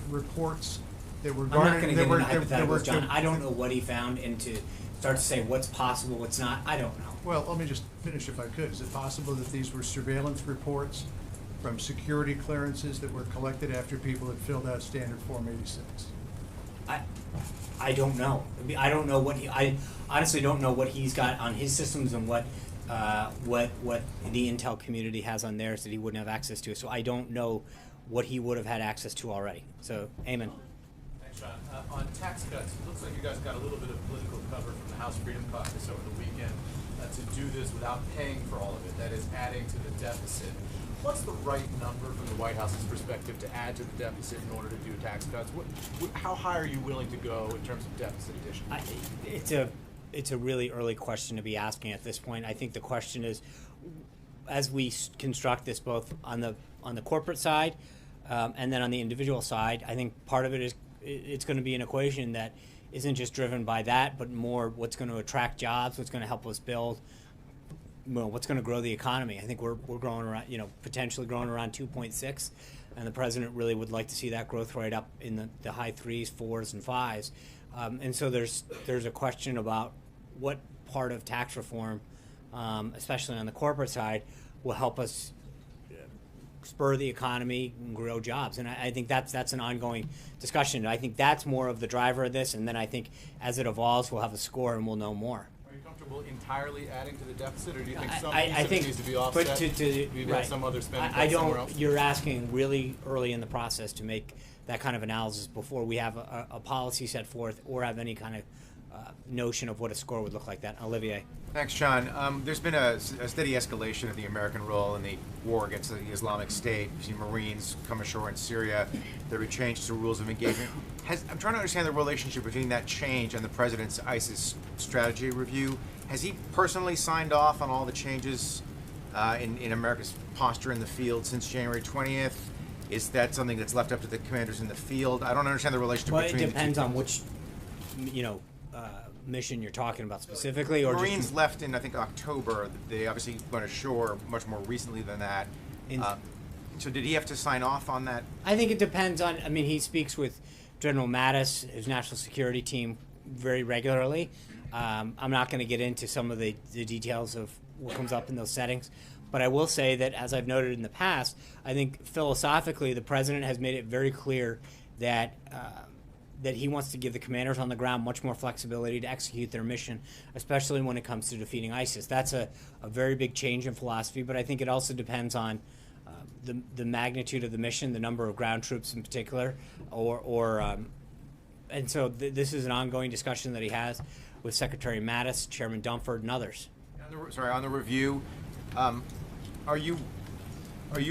reports that were garnered? I'm not going to get into hypotheticals, John. I don't know what he found, and to start to say what's possible, what's not, I don't know. Well, let me just finish if I could. Is it possible that these were surveillance reports from security clearances that were collected after people had filled out standard Form 86? I don't know. I don't know I honestly don't know what he's got on his systems and what the intel community has on theirs that he wouldn't have access to. So I don't know what he would have had access to already. So, Eamon. Thanks, John. On tax cuts, it looks like you guys got a little bit of political cover from the House Freedom Caucus over the weekend to do this without paying for all of it. That is adding to the deficit. What's the right number from the White House's perspective to add to the deficit in order to do tax cuts? How high are you willing to go in terms of deficit addition? It's a really early question to be asking at this point. I think the question is, as we construct this both on the corporate side and then on the individual side, I think part of it is it's going to be an equation that isn't just driven by that, but more what's going to attract jobs, what's going to help us build, what's going to grow the economy. I think we're growing around, potentially growing around 2.6, and the president really would like to see that growth rate up in the high 3s, 4s, and 5s. And so there's a question about what part of tax reform, especially on the corporate side, will help us spur the economy and grow jobs. And I think that's an ongoing discussion. I think that's more of the driver of this, and then I think as it evolves, we'll have a score and we'll know more. Are you comfortable entirely adding to the deficit, or do you think some I piece of think, it needs to be offset? But Right. Some other spending I somewhere don't. else? You're asking really early in the process to make that kind of analysis before we have a policy set forth or have any kind of notion of what a score would look like. That Olivier. Thanks, John. There's been a steady escalation of the American role in the war against the Islamic State. We've seen Marines come ashore in Syria. There were changes to rules of engagement. I'm trying to understand the relationship between that change and the president's ISIS strategy review. Has he personally signed off on all the changes in America's posture in the field since January 20th? Is that something that's left up to the commanders in the field? I don't understand the relationship Well, between it depends on which, mission you're talking about specifically, or Marines just left in, I think, October. They obviously went ashore much more recently than that. So did he have to sign off on that? I think it depends on. I mean, he speaks with General Mattis, his national security team, very regularly. I'm not going to get into some of the details of what comes up in those settings, but I will say that, as I've noted in the past, I think philosophically the president has made it very clear that that he wants to give the commanders on the ground much more flexibility to execute their mission, especially when it comes to defeating ISIS. That's a very big change in philosophy, but I think it also depends on the magnitude of the mission, the number of ground troops in particular, and so this is an ongoing discussion that he has with Secretary Mattis, Chairman Dunford, and others. On the review, are you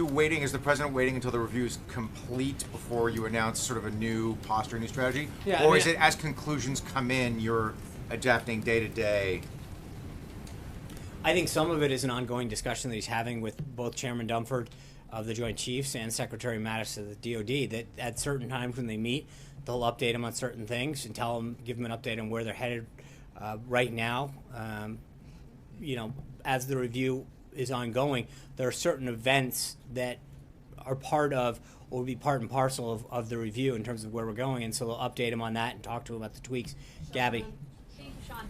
waiting? Is the president waiting until the review is complete before you announce sort of a new posture, new strategy? Yeah, or is it as conclusions come in, you're adapting day to day? I think some of it is an ongoing discussion that he's having with both Chairman Dunford of the Joint Chiefs and Secretary Mattis of the DoD, that at certain times when they meet, they'll update him on certain things and give him an update on where they're headed right now. As the review is ongoing, there are certain events that are part of, or will be part and parcel of the review in terms of where we're going, and so they'll update him on that and talk to him about the tweaks. Gabby. Thank you, Sean.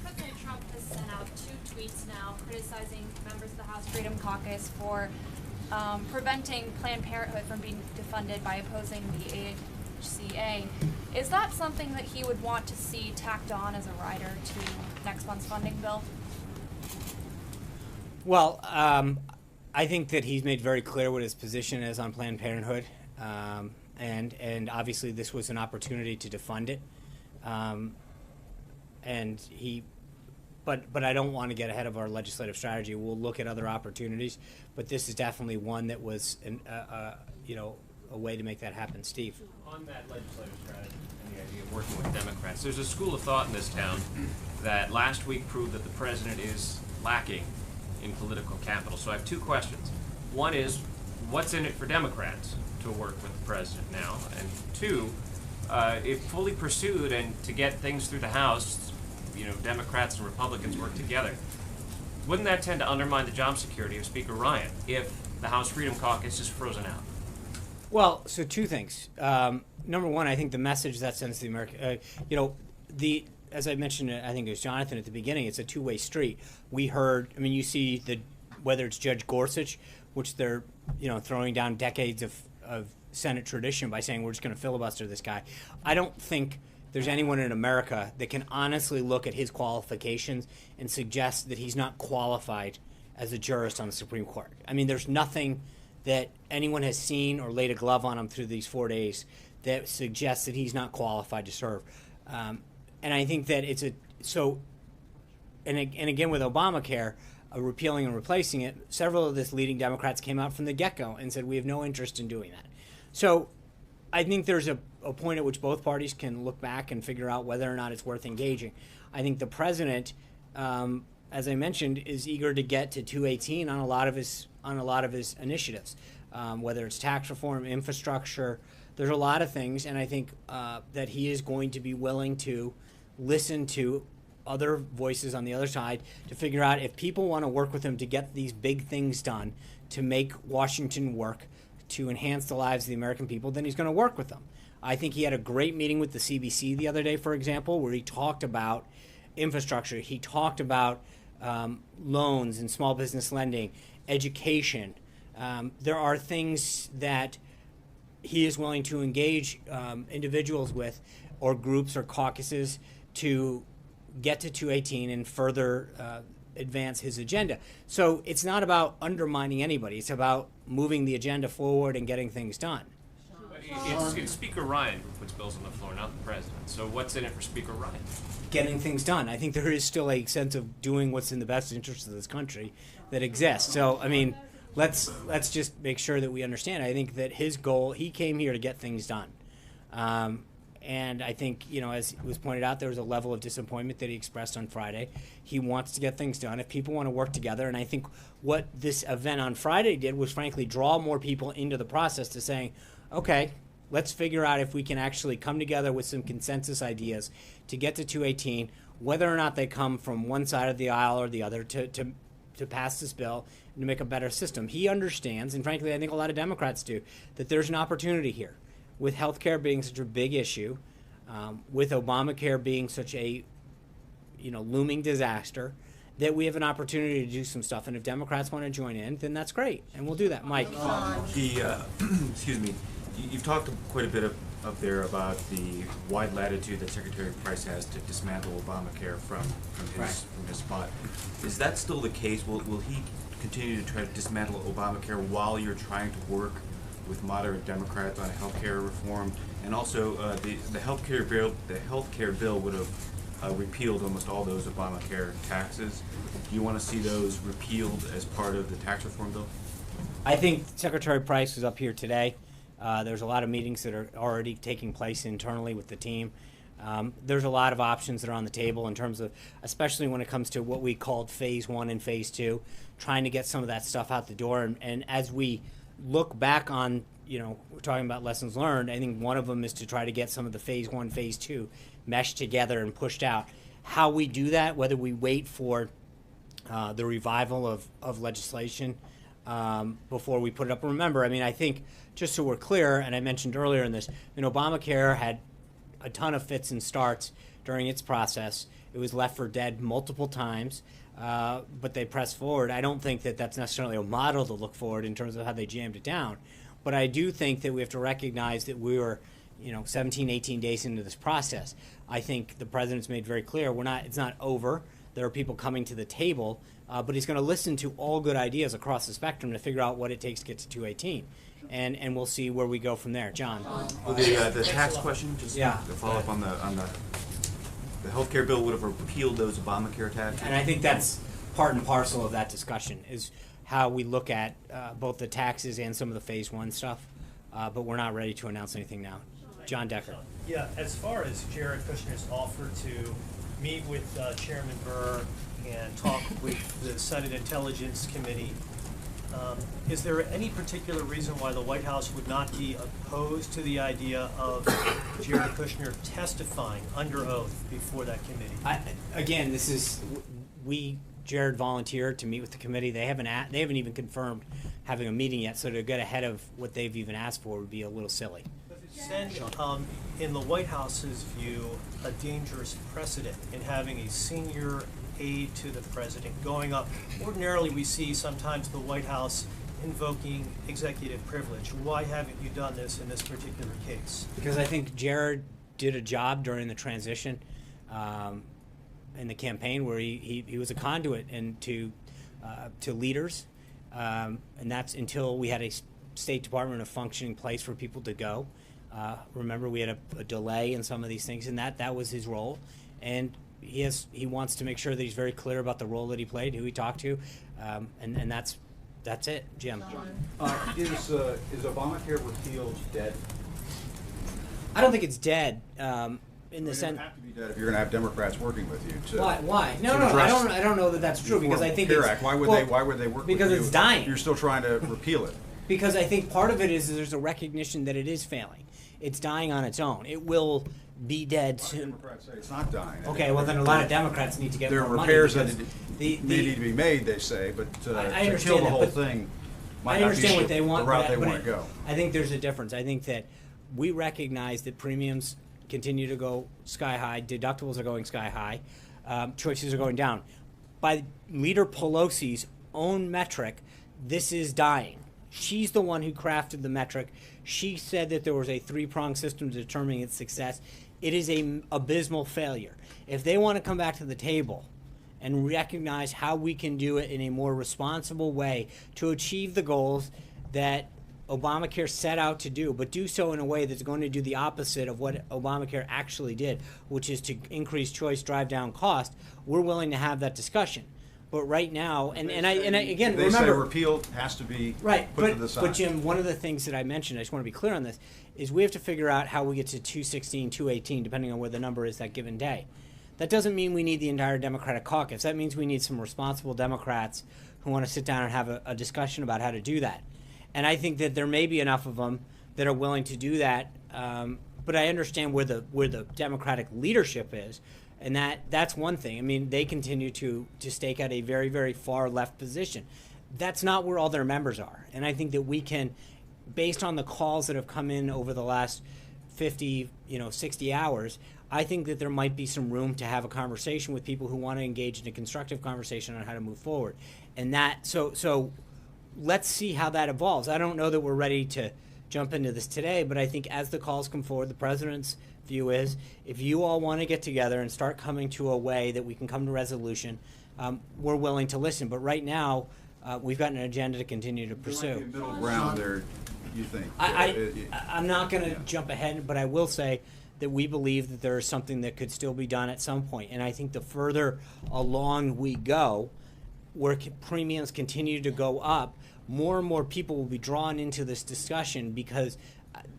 President Trump has sent out 2 tweets now criticizing members of the House Freedom Caucus for preventing Planned Parenthood from being defunded by opposing the AHCA. Is that something that he would want to see tacked on as a rider to next month's funding bill? Well, I think that he's made very clear what his position is on Planned Parenthood, and obviously this was an opportunity to defund it, but I don't want to get ahead of our legislative strategy. We'll look at other opportunities, but this is definitely one that was a way to make that happen. Steve. On that legislative strategy and the idea of working with Democrats, there's a school of thought in this town that last week proved that the president is lacking in political capital. So I have 2 questions. One is, what's in it for Democrats to work with the president now? And 2, if fully pursued and to get things through the House, Democrats and Republicans work together, wouldn't that tend to undermine the job security of Speaker Ryan if the House Freedom Caucus is frozen out? Well, so 2 things. Number one, I think the message that sends to the American, as I mentioned, I think it was Jonathan at the beginning, it's a 2-way street. We heard, you see whether it's Judge Gorsuch, which they're, throwing down decades of Senate tradition by saying we're just going to filibuster this guy. I don't think there's anyone in America that can honestly look at his qualifications and suggest that he's not qualified as a jurist on the Supreme Court. There's nothing that anyone has seen or laid a glove on him through these 4 days that suggests that he's not qualified to serve. And I think that it's and again with Obamacare, repealing and replacing it, several of this leading Democrats came out from the get-go and said we have no interest in doing that. So I think there's a point at which both parties can look back and figure out whether or not it's worth engaging. I think the president, as I mentioned, is eager to get to 218 on a lot of his initiatives, whether it's tax reform, infrastructure. There's a lot of things, and I think that he is going to be willing to listen to other voices on the other side to figure out if people want to work with him to get these big things done, to make Washington work, to enhance the lives of the American people, then he's going to work with them. I think he had a great meeting with the CBC the other day, for example, where he talked about infrastructure. He talked about loans and small business lending, education. There are things that he is willing to engage individuals with, or groups or caucuses, to get to 218 and further advance his agenda. So it's not about undermining anybody. It's about moving the agenda forward and getting things done. But it's Speaker Ryan who puts bills on the floor, not the president. So what's in it for Speaker Ryan? Getting things done. I think there is still a sense of doing what's in the best interest of this country that exists. So, let's just make sure that we understand. I think that his goal, he came here to get things done. And I think, as was pointed out, there was a level of disappointment that he expressed on Friday. He wants to get things done. If people want to work together, and I think what this event on Friday did was, frankly, draw more people into the process to saying, okay, let's figure out if we can actually come together with some consensus ideas to get to 218, whether or not they come from one side of the aisle or the other, to pass this bill and to make a better system. He understands, and frankly, I think a lot of Democrats do, that there's an opportunity here. With health care being such a big issue, with Obamacare being such a looming disaster, that we have an opportunity to do some stuff. And if Democrats want to join in, then that's great, and we'll do that. Mike. Excuse me. You've talked quite a bit up there about the wide latitude that Secretary Price has to dismantle Obamacare from his spot. Is that still the case? Will he continue to try to dismantle Obamacare while you're trying to work with moderate Democrats on health care reform? And also, the health care bill would have repealed almost all those Obamacare taxes. Do you want to see those repealed as part of the tax reform bill? I think Secretary Price was up here today. There's a lot of meetings that are already taking place internally with the team. There's a lot of options that are on the table in terms of, especially when it comes to what we called phase 1 and phase 2, trying to get some of that stuff out the door. And as we look back on, we're talking about lessons learned, I think one of them is to try to get some of the phase 1, phase 2 meshed together and pushed out. How we do that, whether we wait for the revival of legislation before we put it up. Remember, I think, just so we're clear, and I mentioned earlier in this, Obamacare had a ton of fits and starts during its process. It was left for dead multiple times, but they pressed forward. I don't think that that's necessarily a model to look forward in terms of how they jammed it down. But I do think that we have to recognize that we were 17, 18 days into this process. I think the president's made very clear it's not over. There are people coming to the table, but he's going to listen to all good ideas across the spectrum to figure out what it takes to get to 218. And we'll see where we go from there. John. Well, the tax question, just to follow up on the health care bill would have repealed those Obamacare taxes. And I think that's part and parcel of that discussion, is how we look at both the taxes and some of the phase 1 stuff. But we're not ready to announce anything now. John Decker. Yeah, as far as Jared Kushner's offer to meet with Chairman Burr and talk with the Senate Intelligence Committee, is there any particular reason why the White House would not be opposed to the idea of Jared Kushner testifying under oath before that committee? Jared volunteered to meet with the committee. They haven't even confirmed having a meeting yet, so to get ahead of what they've even asked for would be a little silly. Send, in the White House's view, a dangerous precedent in having a senior aide to the president going up. Ordinarily, we see sometimes the White House invoking executive privilege. Why haven't you done this in this particular case? Because I think Jared did a job during the transition in the campaign where he was a conduit to leaders, and that's until we had a State Department, a functioning place for people to go. Remember, we had a delay in some of these things, and that was his role. And he wants to make sure that he's very clear about the role that he played, who he talked to, and that's it. Jim. Is Obamacare repealed dead? I don't think it's dead. In the sense, have to be dead if you're going to have Democrats working with you. Why? No. I don't know that that's true, because I think why would they work with you? Because it's dying. You're still trying to repeal it. Because I think part of it is there's a recognition that it is failing. It's dying on its own. It will be dead soon. Democrats say it's not dying. Okay, well then a lot of Democrats need to get there more are money. Repairs that need to be made, they say, but I to kill the that, whole thing might not be the route they want to go. I think there's a difference. I think that we recognize that premiums continue to go sky high, deductibles are going sky high, choices are going down. By Leader Pelosi's own metric, this is dying. She's the one who crafted the metric. She said that there was a three-pronged system determining its success. It is an abysmal failure. If they want to come back to the table and recognize how we can do it in a more responsible way to achieve the goals that Obamacare set out to do, but do so in a way that's going to do the opposite of what Obamacare actually did, which is to increase choice, drive down cost, we're willing to have that discussion. But right now, and again, they remember, say repeal has to be put to the side. But Jim, one of the things that I mentioned, I just want to be clear on this, is we have to figure out how we get to 216, 218, depending on where the number is that given day. That doesn't mean we need the entire Democratic caucus. That means we need some responsible Democrats who want to sit down and have a discussion about how to do that. And I think that there may be enough of them that are willing to do that. But I understand where the Democratic leadership is, And that's one thing. I mean, they continue to stake out a very, very far left position. That's not where all their members are. And I think that we can, based on the calls that have come in over the last 50, 60 hours, I think that there might be some room to have a conversation with people who want to engage in a constructive conversation on how to move forward. And so let's see how that evolves. I don't know that we're ready to jump into this today, but I think as the calls come forward, the president's view is if you all want to get together and start coming to a way that we can come to resolution, we're willing to listen. But right now, we've got an agenda to continue to pursue. There might be a middle ground there, you think? I'm not going to jump ahead, but I will say that we believe that there is something that could still be done at some point. And I think the further along we go, where premiums continue to go up, more and more people will be drawn into this discussion because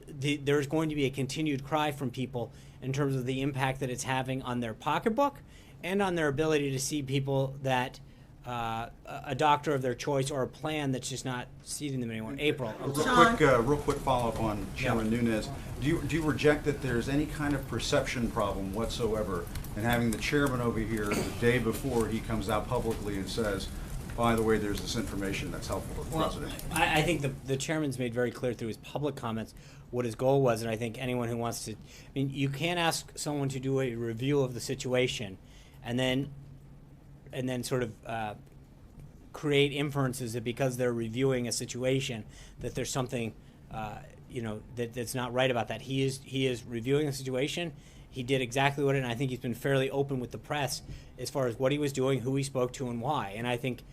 there's going to be a continued cry from people in terms of the impact that it's having on their pocketbook and on their ability to see people that a doctor of their choice or a plan that's just not seating them anymore. April. Real quick follow-up on Chairman Nunes. Do you reject that there's any kind of perception problem whatsoever in having the chairman over here the day before he comes out publicly and says, by the way, there's this information that's helpful to the president? I think the chairman's made very clear through his public comments what his goal was, and I think anyone who wants to, you can't ask someone to do a review of the situation and then sort of create inferences that because they're reviewing a situation that there's something that's not right about that. He is reviewing the situation. He did exactly what, and I think he's been fairly open with the press as far as what he was doing, who he spoke to, and why. And I think,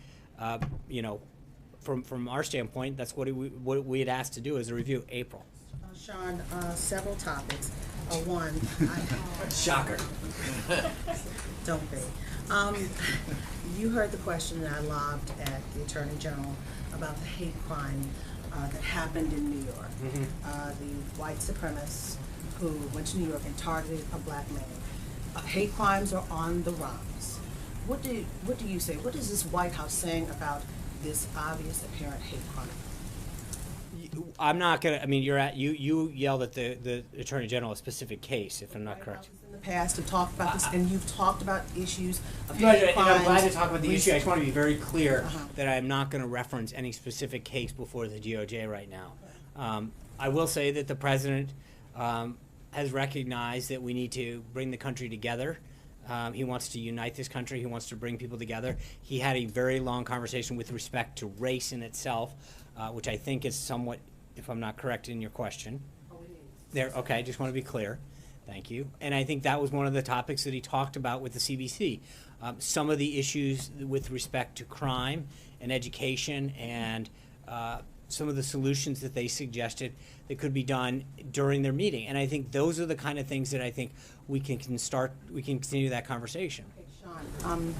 from our standpoint, that's what we had asked to do as a review. April. Sean, several topics. One, shocker. Don't be. You heard the question that I lobbed at the Attorney General about the hate crime that happened in New York. The white supremacists who went to New York and targeted a black man. Hate crimes are on the rise. What do you say? What is this White House saying about this obvious, apparent hate crime? I'm not gonna. I mean, you yelled at the Attorney General a specific case, if I'm not correct. In the past, have talked about this, and you've talked about issues of Right, hate crimes. and I'm glad to talk about the issue. I just want to be very clear that I'm not going to reference any specific case before the DOJ right now. I will say that the president has recognized that we need to bring the country together. He wants to unite this country. He wants to bring people together. He had a very long conversation with respect to race in itself, which I think is somewhat, if I'm not correct in your question. There, okay, just want to be clear. Thank you. And I think that was one of the topics that he talked about with the CBC. Some of the issues with respect to crime and education and some of the solutions that they suggested that could be done during their meeting. And I think those are the kind of things that I think we can continue that conversation. Okay, Sean,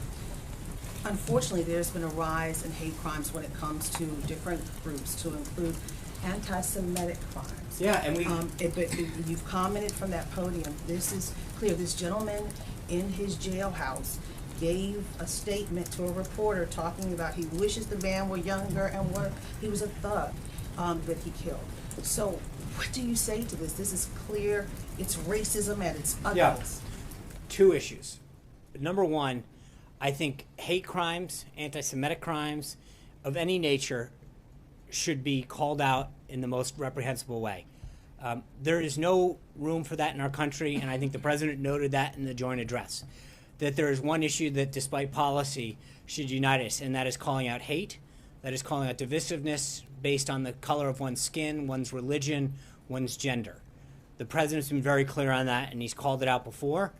unfortunately, there's been a rise in hate crimes when it comes to different groups, to include anti-Semitic crimes. Yeah, and you've commented from that podium. This is clear. This gentleman in his jailhouse gave a statement to a reporter talking about he wishes the man were younger and he was a thug that he killed. So what do you say to this? This is clear. It's racism at its utmost. Yeah. Two issues. Number one, I think hate crimes, anti-Semitic crimes of any nature should be called out in the most reprehensible way. There is no room for that in our country, and I think the president noted that in the joint address, that there is one issue that, despite policy, should unite us, and that is calling out hate, that is calling out divisiveness based on the color of one's skin, one's religion, one's gender. The president's been very clear on that, and he's called it out before.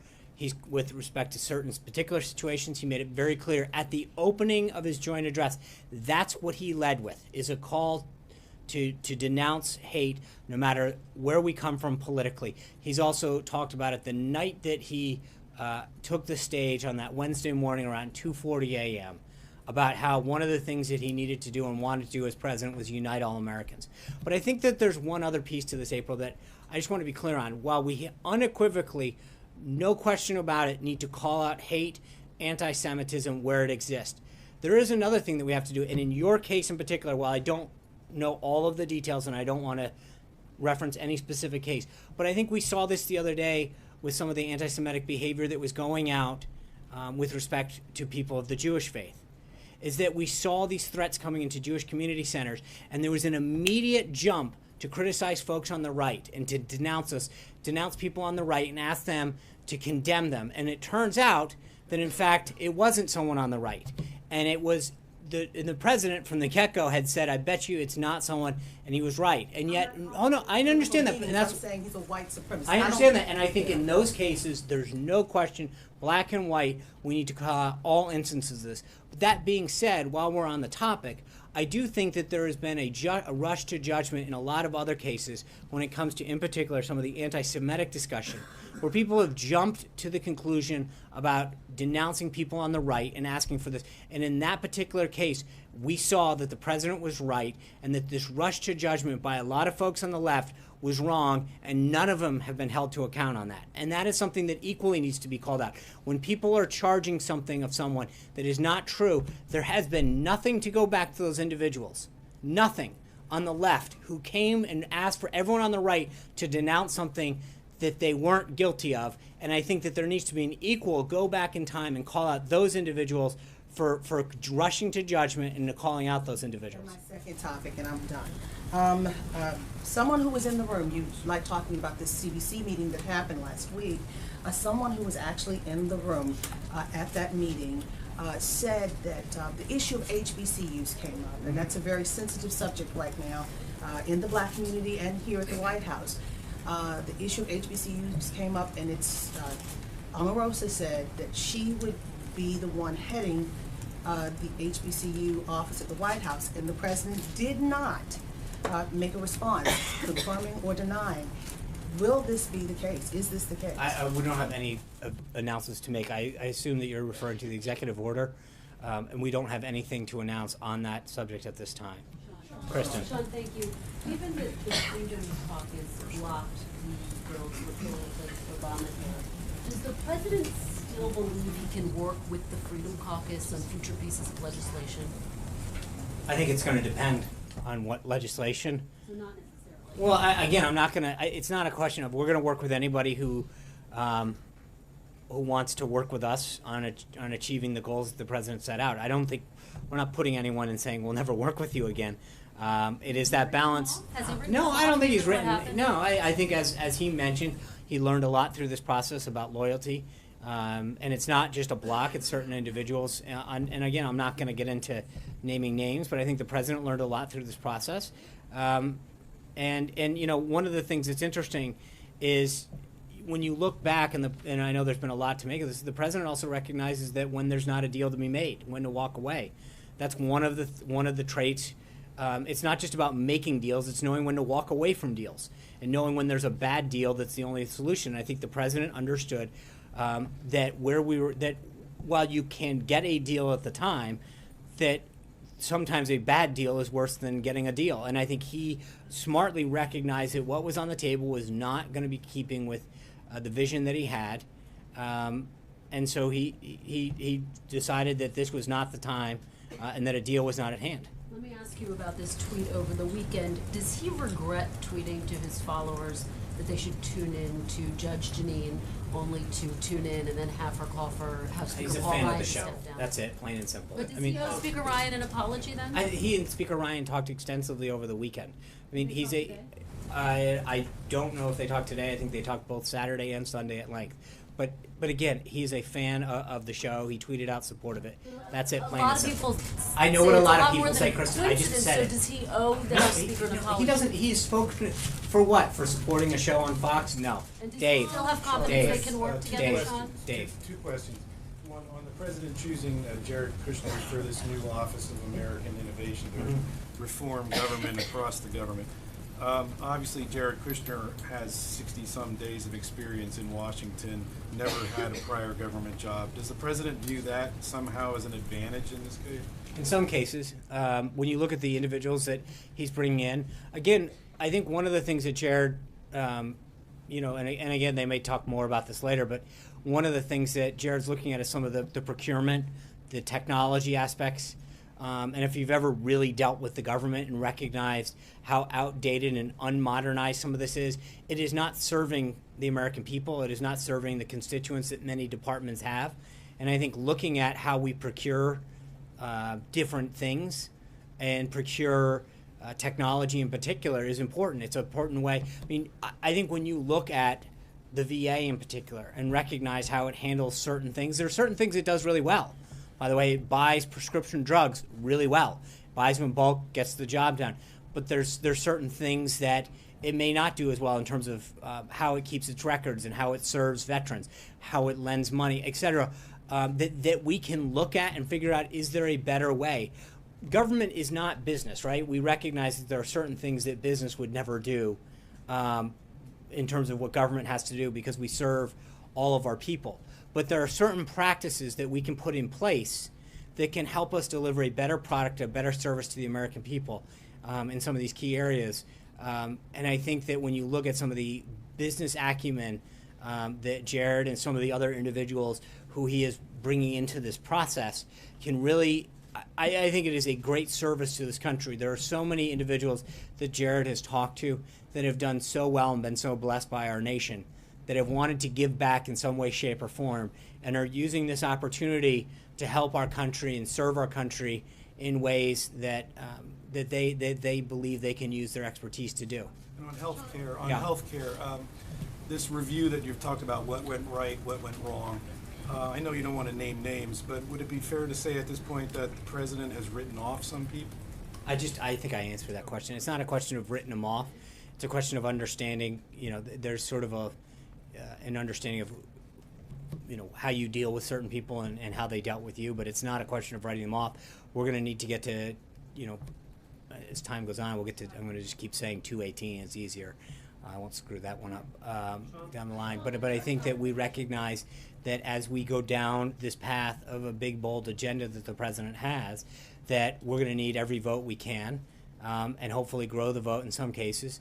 With respect to certain particular situations, he made it very clear at the opening of his joint address. That's what he led with, is a call to denounce hate no matter where we come from politically. He's also talked about it the night that he took the stage on that Wednesday morning around 2:40 a.m. about how one of the things that he needed to do and wanted to do as president was unite all Americans. But I think that there's one other piece to this, April, that I just want to be clear on. While we unequivocally, no question about it, need to call out hate, anti-Semitism where it exists, there is another thing that we have to do. And in your case in particular, while I don't know all of the details and I don't want to reference any specific case, but I think we saw this the other day with some of the anti-Semitic behavior that was going out with respect to people of the Jewish faith, is that we saw these threats coming into Jewish community centers, and there was an immediate jump to criticize folks on the right and to denounce people on the right and ask them to condemn them. And it turns out that, in fact, it wasn't someone on the right. And it was the president from the get-go had said, I bet you it's not someone, and he was right. And yet, oh no, I understand that. And that's, I'm saying he's a white supremacist. I understand that, and I think in those cases, there's no question, black and white, we need to call out all instances of this. But that being said, while we're on the topic, I do think that there has been a rush to judgment in a lot of other cases when it comes to, in particular, some of the anti-Semitic discussion, where people have jumped to the conclusion about denouncing people on the right and asking for this. And in that particular case, we saw that the president was right and that this rush to judgment by a lot of folks on the left was wrong, and none of them have been held to account on that. And that is something that equally needs to be called out. When people are charging something of someone that is not true, there has been nothing to go back to those individuals. Nothing on the left who came and asked for everyone on the right to denounce something that they weren't guilty of. And I think that there needs to be an equal go back in time and call out those individuals for rushing to judgment and calling out those individuals. My second topic, and I'm done. Someone who was in the room, you like talking about this CBC meeting that happened last week, someone who was actually in the room at that meeting said that the issue of HBCUs came up, and that's a very sensitive subject right now in the black community and here at the White House. The issue of HBCUs came up, and it's Omarosa said that she would be the one heading the HBCU office at the White House, and the president did not make a response confirming or denying. Will this be the case? Is this the case? We don't have any announcements to make. I assume that you're referring to the executive order, and we don't have anything to announce on that subject at this time. Kristen. Sean, thank you. Given that the Freedom Caucus blocked the bill's repeal of Obamacare, does the president still believe he can work with the Freedom Caucus on future pieces of legislation? I think it's going to depend on what legislation. So not necessarily. Well, I'm not going to. It's not a question of we're going to work with anybody who wants to work with us on achieving the goals that the president set out. I don't think we're not putting anyone and saying we'll never work with you again. It is that balance. Has he written No, I don't think he's what written. happened? No, I think as he mentioned, he learned a lot through this process about loyalty. And it's not just a block, it's certain individuals. And again, I'm not going to get into naming names, but I think the president learned a lot through this process. And you know, one of the things that's interesting is when you look back, and I know there's been a lot to make of this, the president also recognizes that when there's not a deal to be made, when to walk away. That's one of the traits. It's not just about making deals, it's knowing when to walk away from deals and knowing when there's a bad deal that's the only solution. I think the president understood that while you can get a deal at the time, that sometimes a bad deal is worse than getting a deal. And I think he smartly recognized that what was on the table was not going to be keeping with the vision that he had. And so he decided that this was not the time and that a deal was not at hand. Let me ask you about this tweet over the weekend. Does he regret tweeting to his followers that they should tune in to Judge Jeanine, only to tune in and then have her call for House Speaker He's a Paul fan Ryan of the to show. step down? That's it, plain and simple. But does he owe Speaker Ryan an apology then? He and Speaker Ryan talked extensively over the weekend. I mean, I don't know if they talked today. I think they talked both Saturday and Sunday at length. But again, he's a fan of the show. He tweeted out support of it. That's it, plain and simple. I know what a lot of people say, Kristen. I just said it. So does he owe the House Speaker an apology? He doesn't. He's spoken for what? For supporting a show on Fox? No. And does Dave. he still have confidence they can work together, Sean? Dave. Two questions. One, on the president choosing Jared Kushner for this new Office of American Innovation to reform government across the government. Obviously, Jared Kushner has 60-some days of experience in Washington, never had a prior government job. Does the president view that somehow as an advantage in this case? In some cases, when you look at the individuals that he's bringing in, again, I think one of the things that Jared, you know, and again, they may talk more about this later, but one of the things that Jared's looking at is some of the procurement, the technology aspects And if you've ever really dealt with the government and recognized how outdated and unmodernized some of this is, it is not serving the American people. It is not serving the constituents that many departments have. And I think looking at how we procure different things and procure technology in particular is important. It's an important way. I mean, I think when you look at the VA in particular and recognize how it handles certain things, there are certain things it does really well. By the way, it buys prescription drugs really well. Buys them in bulk, gets the job done. But there's certain things that it may not do as well in terms of how it keeps its records and how it serves veterans, how it lends money, et cetera, that we can look at and figure out, is there a better way? Government is not business, right? We recognize that there are certain things that business would never do in terms of what government has to do because we serve all of our people. But there are certain practices that we can put in place that can help us deliver a better product, a better service to the American people in some of these key areas. And I think that when you look at some of the business acumen that Jared and some of the other individuals who he is bringing into this process can really, I think it is a great service to this country. There are so many individuals that Jared has talked to that have done so well and been so blessed by our nation, that have wanted to give back in some way, shape, or form, and are using this opportunity to help our country and serve our country in ways that that they believe they can use their expertise to do. And on healthcare, this review that you've talked about, what went right, what went wrong. I know you don't want to name names, but would it be fair to say at this point that the president has written off some people? I think I answered that question. It's not a question of written them off. It's a question of understanding. You know, there's sort of an understanding of, you know, how you deal with certain people and how they dealt with you, but it's not a question of writing them off. We're going to need to get to, you know, as time goes on, we'll get to, I'm going to just keep saying 218, it's easier. I won't screw that one up down the line. But I think that we recognize that as we go down this path of a big, bold agenda that the president has, that we're going to need every vote we can and hopefully grow the vote in some cases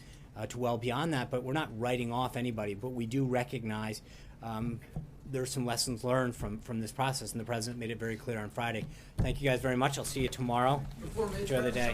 to well beyond that. But we're not writing off anybody, but we do recognize there's some lessons learned from this process, and the president made it very clear on Friday. Thank you guys very much. I'll see you tomorrow. Enjoy the day.